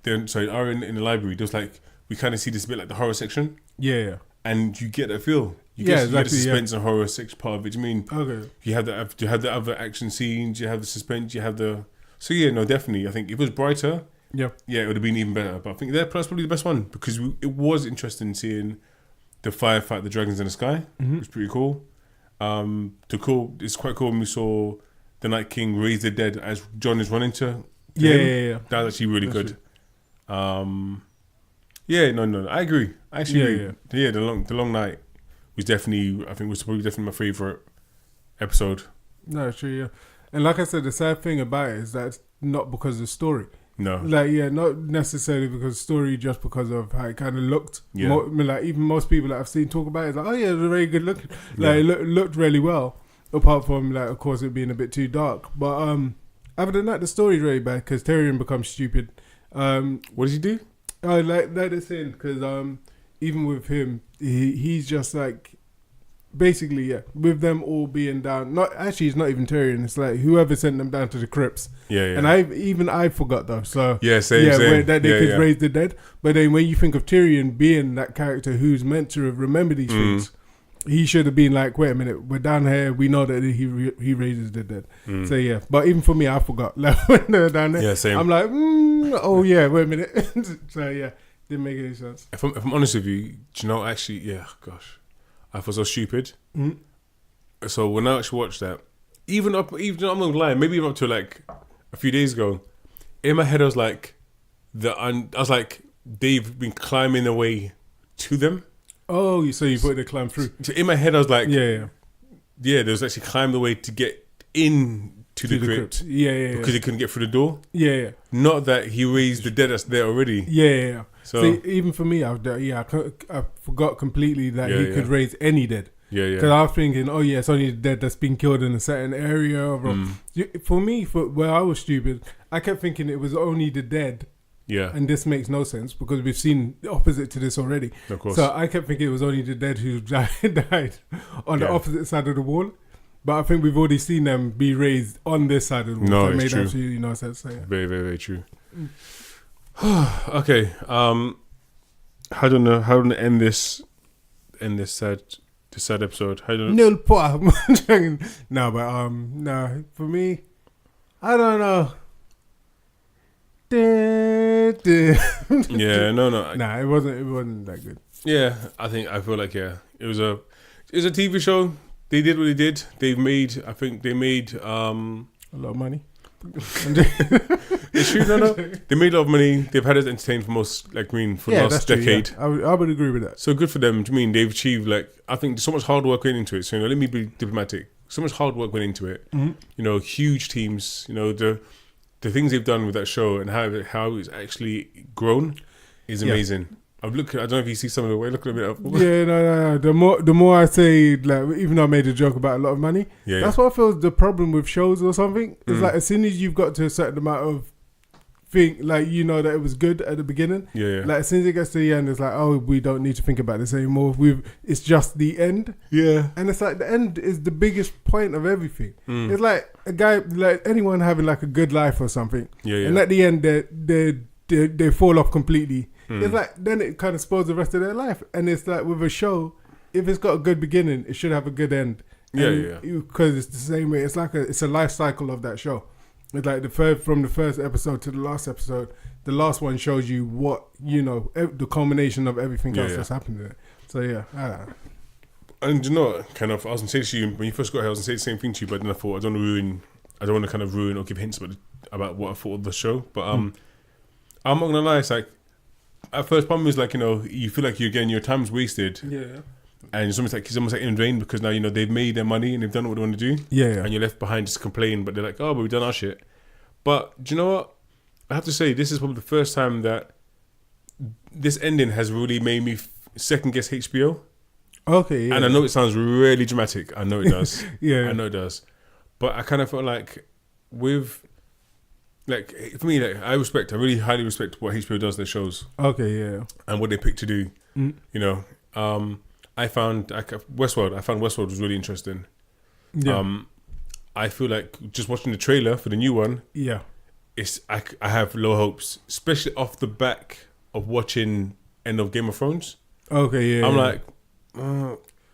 Arya in the library. There was like we kind of see this bit like the horror section, Yeah. Yeah. and you get that feel. You Yeah, get the exactly, suspense and horror section part of it. Do you mean Okay. you have the other action scenes? You have the suspense. You have the definitely. I think if it was brighter, Yeah. it would have been even better. But I think that's probably the best one because it was interesting seeing the fire fight the dragons in the sky. Mm-hmm. It was pretty cool. It's quite cool when we saw the Night King raise the dead as Jon is running to Yeah. him. Yeah. That was actually really That's good. No, I agree. I actually agree. Yeah, the long night was definitely, I think, was probably definitely my favorite episode. No, true. Yeah. And like I said, the sad thing about it is that it's not because of the story. No, Like, not necessarily because of story, just because of how it kind of looked. Yeah. Like, even most people that I've seen talk about it, it's like, oh, yeah, it was very good looking. Yeah. Like, it looked really well. Apart from, like, of course, it being a bit too dark. But other than that, the story's really bad because Tyrion becomes stupid. what does he do? Oh, like that is in because even with him, he's just like basically with them all being down. Not actually, it's not even Tyrion. It's like whoever sent them down to the crypts. Yeah. And I forgot though. So Same. where that they could Yeah. raise the dead. But then when you think of Tyrion being that character who's meant to remember these things, he should have been like, wait a minute, we're down here. We know that he raises the dead. So yeah, but even for me, I forgot. Like when they were down there, Yeah, same. I'm like, oh yeah, wait a minute. So yeah, didn't make any sense. If I'm honest with you, do you know, actually, gosh, I feel so stupid. Mm-hmm. So when I actually watched that, even I'm not gonna lie, maybe even up to like a few days ago, in my head I was like, they've been climbing their way to them. Oh, so you put the climb through? So in my head I was like, Yeah. there was actually climbing the way to get in to the crypt Yeah. because he couldn't get through the door. Yeah. Not that he raised the dead that's there already. Yeah. So See, even for me, I forgot completely that he could raise any dead. Because I was thinking, oh yeah, it's only the dead that's been killed in a certain area. For me, where I was stupid, I kept thinking it was only the dead. Yeah. And this makes no sense because we've seen the opposite to this already. Of course. So I kept thinking it was only the dead who died on the opposite side of the wall. But I think we've already seen them be raised on this side of the wall. No, So it it's made true. absolutely no sense. So, yeah. Very, very, very true. Okay. How do I end this sad episode? How do Nil point. No, but no, for me, I don't know. Yeah, no. Nah, it wasn't that good. Yeah, I feel like it was a TV show. They did what they did. I think they made A lot of money. It's true, no. They made a lot of money. They've had us entertained for most, like, for the last decade. True, yeah. I would agree with that. So good for them. They've achieved, like, I think so much hard work went into it. So, let me be diplomatic. So much hard work went into it. Mm-hmm. Huge teams. The things they've done with that show and how it's actually grown is amazing. Yeah. I don't know if you see some of the way. Look at it up. Yeah, no. The more I say, like, even though I made a joke about a lot of money, that's what I feel is the problem with shows or something. It's like as soon as you've got to a certain amount of thing, like, that it was good at the beginning. Yeah. Like as soon as it gets to the end, it's like, oh, we don't need to think about this anymore. It's just the end. Yeah. And it's like the end is the biggest point of everything. It's like a guy, like anyone having like a good life or something. Yeah. And at the end, they fall off completely. It's like then it kind of spoils the rest of their life. And it's like with a show, if it's got a good beginning, it should have a good end. Because it's the same way. It's like it's a life cycle of that show. It's like from the first episode to the last episode, the last one shows you what the culmination of everything else that's happened in it. So yeah. And I was gonna say to you when you first got here, I was gonna say the same thing to you, but then I thought I don't want to kind of ruin or give hints about what I thought of the show. But I'm not gonna lie, it's like at first problem is like you feel like your time's wasted. Yeah. And it's almost like in vain because now they've made their money and they've done what they want to do. Yeah. And you're left behind just to complain, but they're like, oh, but we've done our shit. But do you know what? I have to say this is probably the first time that this ending has really made me second guess HBO. Okay. Yeah. And I know it sounds really dramatic. I know it does. Yeah. I know it does. But I kind of felt like for me, like I really highly respect what HBO does their shows. Okay. Yeah. And what they pick to do. I found Westworld was really interesting. Yeah. I feel like just watching the trailer for the new one. Yeah. I have low hopes, especially off the back of watching End of Game of Thrones. Okay. Yeah. I'm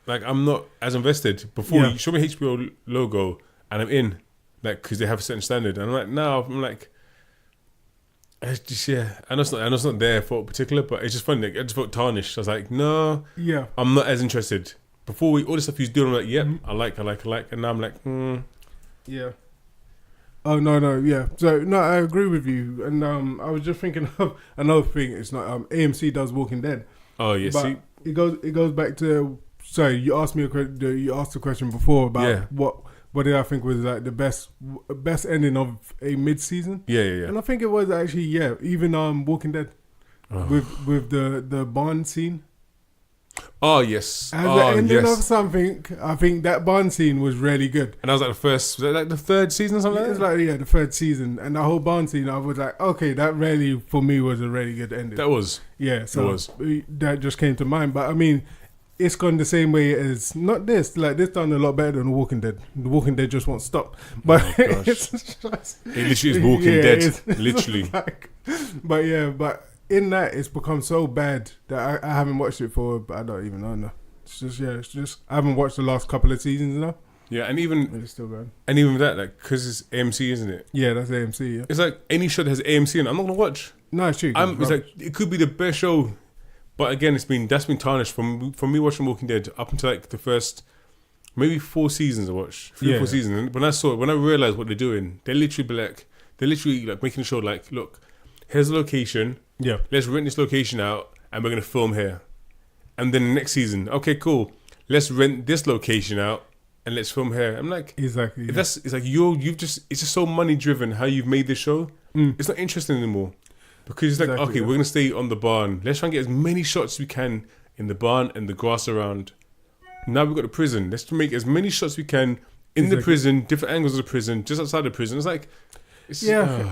like, I'm not as invested. Before you show me HBO logo and I'm in, like, because they have a certain standard. And I'm like, no, it's just, I know it's not there for particular, but it's just funny. Like, I just felt tarnished. I was like, no, I'm not as interested. Before all the stuff he's doing, I'm like, yep, I like, and now I'm like, yeah. Oh no, yeah. So no, I agree with you, and I was just thinking of another thing. It's not AMC does Walking Dead. Oh yeah, but see, it goes back to. Sorry, you asked me you asked a question before about what did I think was like the best ending of a mid-season? Yeah. And I think it was actually even Walking Dead with the barn scene. Oh yes, as the ending of something, I think that barn scene was really good. And that was like was that like the third season or something? It was like the third season, and the whole barn scene, I was like, okay, that really for me was a really good ending. That was that just came to mind. But I mean, it's gone the same way as not this. Like this done a lot better than The Walking Dead. The Walking Dead just won't stop. But it literally is Walking Dead, literally. But in that, it's become so bad that I haven't watched it for. I don't even know. No. It's just I haven't watched the last couple of seasons now. Yeah, and even it's still going. And even with that, like, because it's AMC, isn't it? Yeah, that's AMC. Yeah, it's like any show that has AMC in it, I'm not gonna watch. No, it's true. It's like it could be the best show, but again, that's been tarnished from me watching Walking Dead up until like the first maybe 4 seasons I watched, 3 or 4 seasons. And when I realized what they're doing, they're literally like making a show like, look, here's the location. Yeah, let's rent this location out, and we're gonna film here. And then the next season, okay, cool. Let's rent this location out and let's film here. I'm like, exactly. Yeah. It's like it's just so money driven how you've made this show. It's not interesting anymore because it's like, okay, we're gonna stay on the barn. Let's try and get as many shots as we can in the barn and the grass around. Now we've got the prison. Let's make as many shots as we can in the prison, different angles of the prison, just outside the prison. It's like.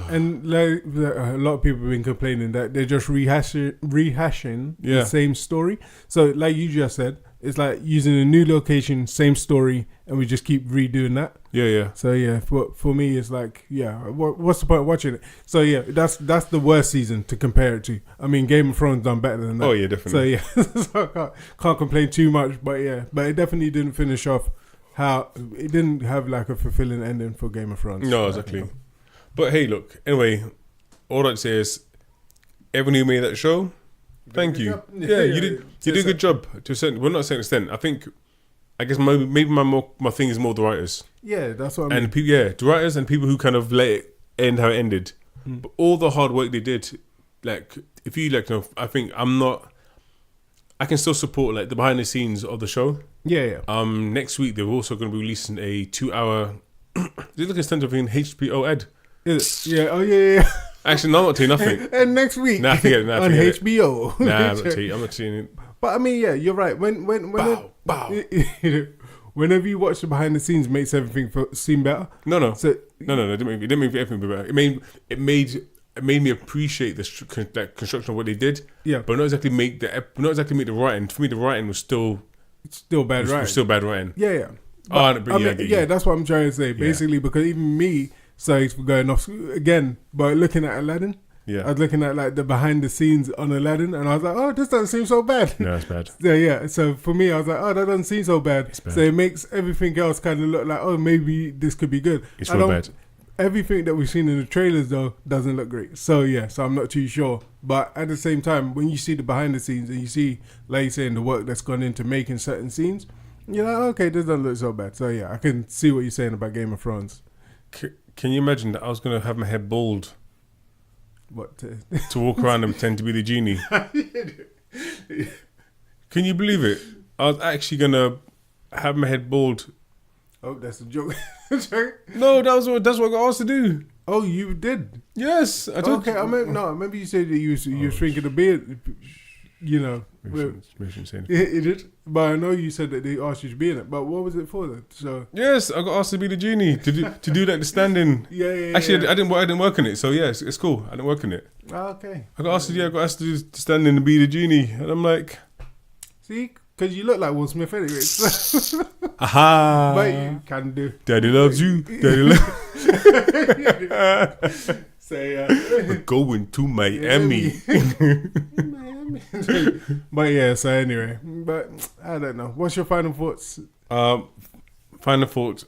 And like a lot of people have been complaining that they're just rehashing the same story. So like you just said, it's like using a new location, same story, and we just keep redoing that. Yeah. So for me, it's like, what's the point of watching it? So that's the worst season to compare it to. I mean, Game of Thrones done better than that. Oh yeah, definitely. So I can't complain too much, but it definitely didn't finish off how it didn't have like a fulfilling ending for Game of Thrones. No, exactly. But hey, look, anyway, all I'd say is everyone who made that show, thank you. Yeah, you did a good job to a certain, well, not a certain extent. I guess maybe my thing is more the writers. Yeah, that's what I mean. And the writers and people who kind of let it end how it ended. But all the hard work they did, like if you like, I think I can still support like the behind the scenes of the show. Yeah. Next week they're also going to be releasing a 2-hour. They're looking at in HBO Ed. Is it? Yeah. Oh yeah. Actually, no, I'm not telling you nothing. And next week Nah, forget it. Nah, on forget HBO. It. Nah, I'm not telling you. But I mean, yeah, you're right. Bow. Whenever you watch the behind the scenes, makes everything seem better. No. So No. It didn't make everything better. It made me appreciate the construction of what they did. Yeah. But not exactly make the writing. For me, the writing was still bad, right? was still bad writing. Yeah. But I mean, that's what I'm trying to say. Basically, because even me, sorry for going off again, but looking at Aladdin, I was looking at like the behind the scenes on Aladdin, and I was like, oh, this doesn't seem so bad. No, it's bad. So for me, I was like, oh, that doesn't seem so bad. It's bad. So it makes everything else kind of look like, oh, maybe this could be good. It's real bad. Everything that we've seen in the trailers though doesn't look great. So I'm not too sure. But at the same time, when you see the behind the scenes and you see, like you're saying, the work that's gone into making certain scenes, you're like, okay, this doesn't look so bad. So I can see what you're saying about Game of Thrones. Can you imagine that I was going to have my head bald What? to walk around and pretend to be the genie? Can you believe it? I was actually going to have my head bald. Oh, that's a joke. No, that's what I got asked to do. Oh, you did? Yes. I told Okay, I remember you said that you were shrinking the beard. You know. Maybe shouldn't say anything. It did. But I know you said that they asked you to be in it. But what was it for then? So Yes, I got asked to be the genie to do like the standing. Yeah. Actually, I didn't work on it, so yeah, it's cool. I didn't work on it. Okay. I got asked to do the standing and be the genie, and I'm like, See, because you look like Will Smith anyway. So. aha! But you can do. Daddy loves you. Daddy loves. So We're going to Miami. But so anyway, but I don't know. What's your final thoughts? Final thought,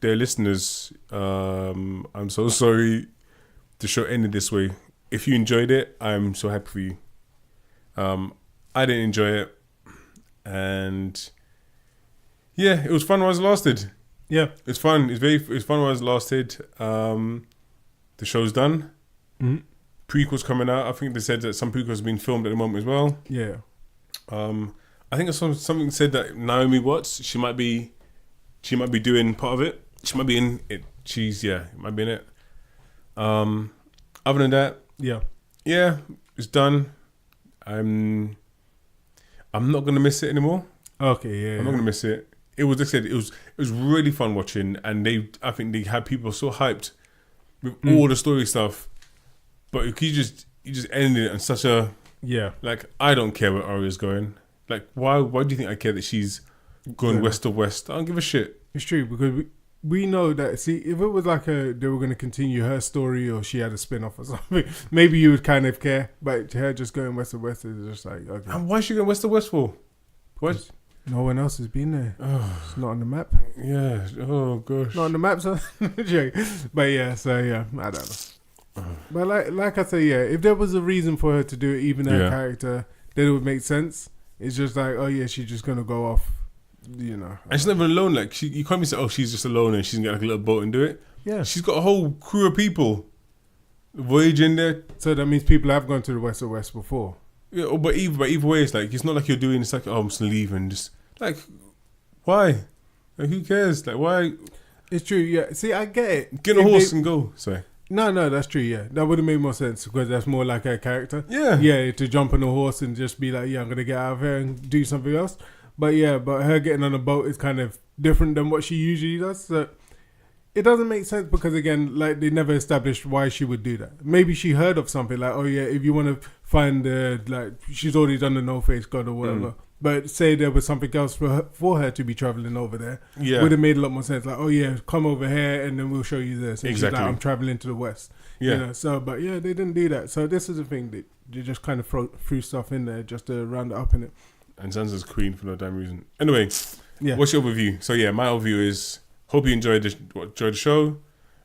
dear listeners, I'm so sorry the show ended this way. If you enjoyed it, I'm so happy for you. I didn't enjoy it, and yeah, it was fun while it lasted. Yeah, it's fun. It's fun while it lasted. The show's done. Mm-hmm. Prequels coming out. I think they said that some prequels have been filmed at the moment as well. Yeah. I think something said that Naomi Watts, she might be doing part of it. She might be in it. Might be in it. Other than that, yeah, it's done. I'm not gonna miss it anymore. Okay, yeah. I'm not gonna miss it. It was, like I said, it was really fun watching, and I think they had people so hyped with all the story stuff. But you just ended it on such a like, I don't care where Arya's going. Like, why do you think I care that she's going west to west? I don't give a shit. It's true, because we know that. See, if it was like they were going to continue her story, or she had a spin-off or something, maybe you would kind of care. But her just going west to west is just like, okay. And why is she going west to west for? What? No one else has been there. It's not on the map. Yeah. Oh gosh. Not on the map, so but I don't know. But like I say, if there was a reason for her to do it, even her character, then it would make sense. It's just like, oh yeah, she's just gonna go off, you know. And she's never alone. Like, you can't be saying, oh, she's just alone and she's gonna get like a little boat and do it. Yeah, she's got a whole crew of people voyaging there. So that means people have gone to the west of west before. Yeah, but either way, it's like, it's not like you're doing. It's like, oh, I'm just leaving. Just like, why? Like, who cares? Like, why? It's true. Yeah. See, I get it. Get a horse and go. Sorry. No, that's true. Yeah, that would have made more sense, because that's more like her character. Yeah, to jump on a horse and just be like, I'm gonna get out of here and do something else. But her getting on a boat is kind of different than what she usually does. So it doesn't make sense, because again, like, they never established why she would do that. Maybe she heard of something like, oh yeah, if you want to find like, she's already done the No Face God or whatever. But say there was something else for her to be traveling over there, would have made a lot more sense. Like, oh yeah, come over here and then we'll show you this. And exactly. She's like, I'm traveling to the west. Yeah. You know, so, but they didn't do that. So this is the thing, that they just kind of threw stuff in there just to round it up in it. And Sansa's queen for no damn reason. Anyway, what's your overview? So my overview is, hope you enjoyed the show.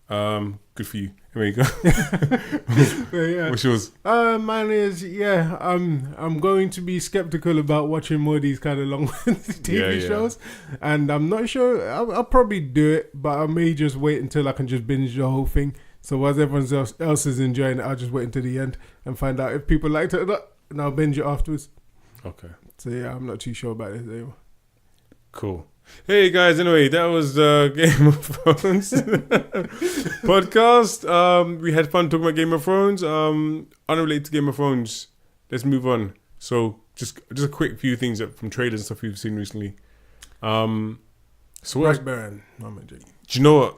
Good for you. There you go. But yeah. What's yours? Mine is I'm going to be skeptical about watching more of these kind of long TV shows, and I'm not sure. I'll probably do it, but I may just wait until I can just binge the whole thing. So while everyone else is enjoying it, I'll just wait until the end and find out if people liked it or not, and I'll binge it afterwards. Okay. So yeah, I'm not too sure about this anymore. Cool. Hey guys, anyway, that was Game of Thrones podcast. We had fun talking about Game of Thrones. Unrelated to Game of Thrones, let's move on. So just a quick few things from trailers and stuff we've seen recently. So what? Brightburn. Do you know what?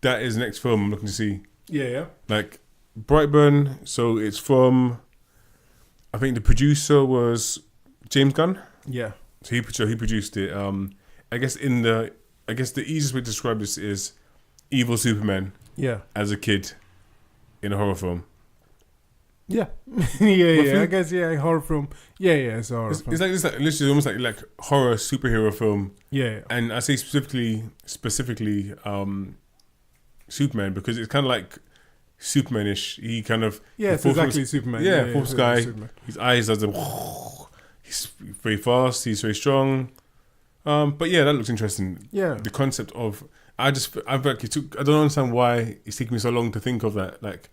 That is the next film I'm looking to see. Yeah. Like Brightburn. So it's from, I think the producer was James Gunn. Yeah. So he produced it. I guess the easiest way to describe this is evil Superman. Yeah. As a kid, in a horror film. Yeah. yeah. I guess horror film. Yeah. It's a horror film. It's like literally almost like horror superhero film. Yeah. And I say specifically, Superman because it's kind of like Superman-ish. He kind of it's exactly Superman. Yeah, fourth guy. His eyes does the. He's very fast. He's very strong. But yeah, that looks interesting. Yeah. The concept of I don't understand why it's taking me so long to think of that. Like,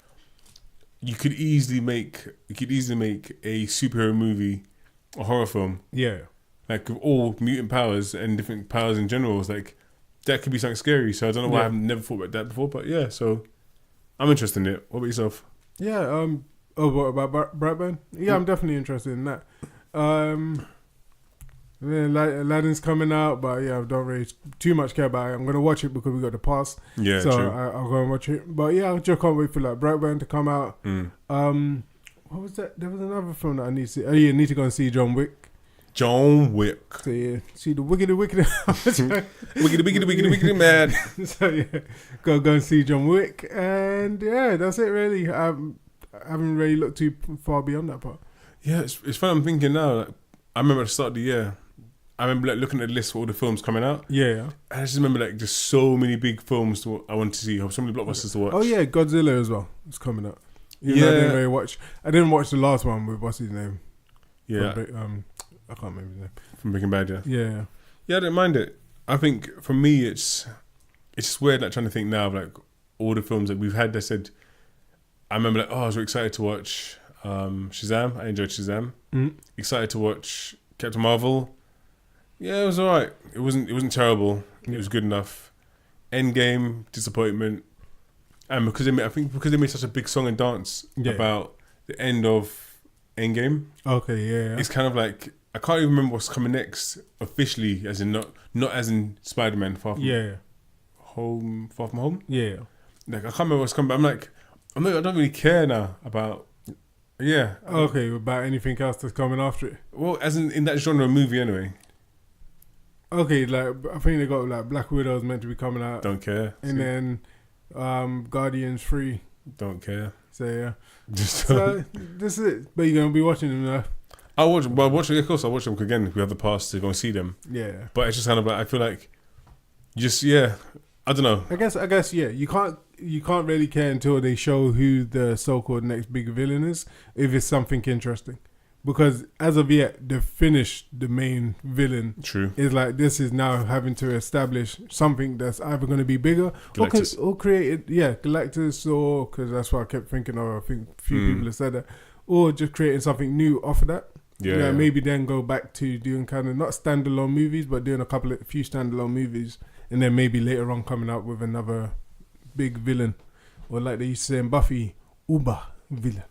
you could easily make a superhero movie, a horror film. Yeah. Like with all mutant powers and different powers in general. It's like that could be something scary. So I don't know why I've never thought about that before. But yeah, so I'm interested in it. What about yourself? Yeah. What about Brightburn? Yeah, I'm definitely interested in that. Aladdin's coming out, but yeah, I don't really too much care about it. I'm gonna watch it because we got the pass. Yeah, so true. I'll go and watch it. But yeah, I just can't wait for like Brightburn to come out. What was that? There was another film that I need to see. Oh yeah, I need to go and see John Wick. John Wick. So yeah, see the wicked wickedy man. So yeah, go and see John Wick, and yeah, that's it really. I haven't really looked too far beyond that part. Yeah, it's funny. I'm thinking now. Like, I remember at the start of the year, I remember like looking at the list for all the films coming out. Yeah. And I just remember like just so many big films I want to see. So many blockbusters to watch. Oh yeah, Godzilla as well. It's coming out. I didn't really watch. I didn't watch the last one with what's his name. Yeah. I can't remember his name. From Breaking Bad. Yeah. Yeah. Yeah, I didn't mind it. I think for me, it's just weird. Like trying to think now of like all the films that we've had. That said, I remember like I was really excited to watch Shazam. I enjoyed Shazam. Excited to watch Captain Marvel. Yeah, it was alright. It wasn't terrible. It was good enough. Endgame, disappointment. And because they made such a big song and dance about the end of Endgame. Okay, yeah. It's kind of like I can't even remember what's coming next officially, as in not as in Spider-Man Far From Home. Yeah. Like I can't remember what's coming, but I don't really care now about. Yeah. Okay, about anything else that's coming after it. Well, as in that genre of movie anyway. Okay, like I think they got like Black Widow's meant to be coming out. Don't care. And then Guardians 3. Don't care. So yeah. So this is it. But you're gonna be watching them now. I'll watch of course I'll watch them again if we have the pass to go and see them. Yeah. But it's just kind of like I feel like I don't know. I guess yeah. You can't really care until they show who the so-called next big villain is, if it's something interesting. Because as of yet, they've finished the main villain. True. It's like this is now having to establish something that's either going to be bigger or create Galactus, or because that's what I kept thinking of. I think a few people have said that, or just creating something new off of that. Yeah. Maybe then go back to doing kind of not standalone movies, but doing a few standalone movies, and then maybe later on coming out with another big villain, or like they used to say in Buffy, Uber villain.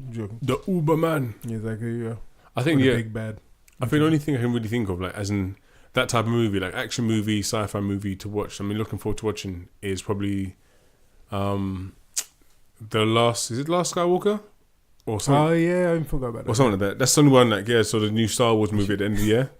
Joking. The Uber man. Exactly. Yeah. I think big bad. I think the only thing I can really think of, like as in that type of movie, like action movie, sci-fi movie to watch. I mean, looking forward to watching is probably the last Skywalker or something. Oh yeah, I forgot about that. Or something like that. That's the only one. Like so the new Star Wars movie at the end of the year,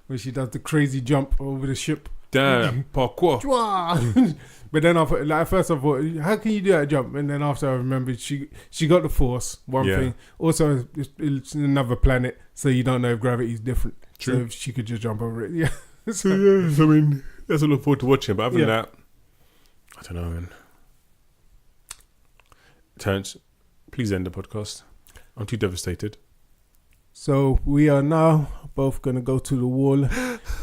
where she does the crazy jump over the ship. Damn, parkour. But then at first I thought, how can you do that jump? And then after I remembered she got the Force, one thing. Also, it's another planet, so you don't know if gravity is different. True. So she could just jump over it. Yeah. So I mean, that's what I look forward to watching. But other than that, I don't know, man. Terence, please end the podcast. I'm too devastated. So we are now both going to go to the wall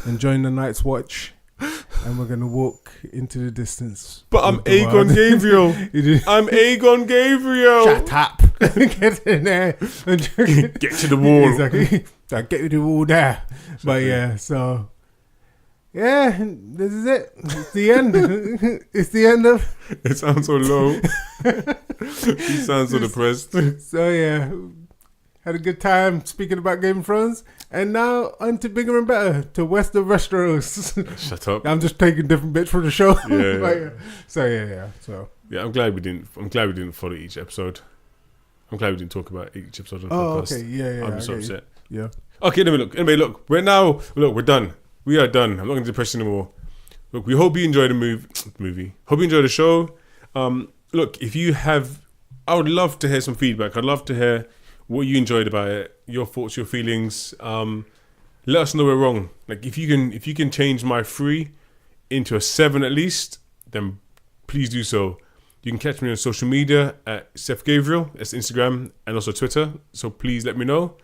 and join the Night's Watch. And we're going to walk into the distance. But I'm Aegon Gabriel. I'm Aegon Gabriel. Shut up. Get in there. Get to the wall. Exactly. Get to the wall there. But yeah, so... Yeah, this is it. It's the end. It's the end of... It sounds so low. You sound so depressed. So yeah, had a good time speaking about Game of Thrones. And now on to bigger and better, to West of Westeros. Shut up. I'm just taking different bits from the show. Yeah. But yeah. So yeah. So yeah, I'm glad we didn't follow each episode. I'm glad we didn't talk about each episode on the podcast. okay, yeah. I'm so upset. Yeah. Okay, anyway, look. We're done. We are done. I'm not going to depress you anymore. Look, we hope you enjoyed the movie. Hope you enjoyed the show. Look, if you have, I would love to hear some feedback. I'd love to hear what you enjoyed about it, your thoughts, your feelings. Let us know we're wrong. Like if you can change my 3 into a 7 at least, then please do so. You can catch me on social media at Seth Gabriel. That's Instagram and also Twitter. So please let me know.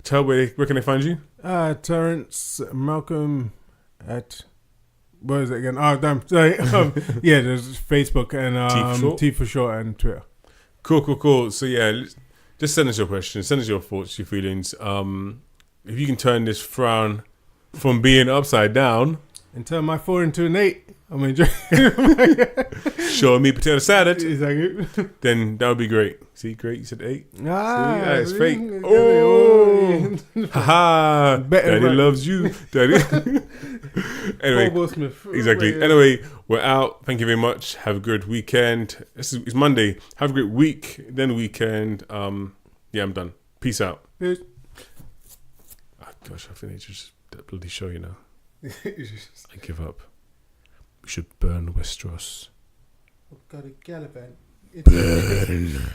Tell where can I find you? Terence Malcolm at what is it again? Oh damn, sorry. Yeah, there's Facebook and T for short and Twitter. Cool. So yeah, just send us your questions, send us your thoughts, your feelings. If you can turn this frown from being upside down and turn my 4 into an 8, I'm enjoying. Show me potato salad. Exactly. Then that would be great. See, great. You said 8. Ah, it's fake. Oh, haha. Daddy loves you, Daddy. Anyway, Will Smith. Exactly. Anyway, we're out. Thank you very much. Have a good weekend. It's Monday. Have a great week. Then weekend. Yeah, I'm done. Peace out. Peace. Oh, gosh, I think it's just that bloody show, you know. I give up. We should burn Westeros. I've got a gallivant. Burn.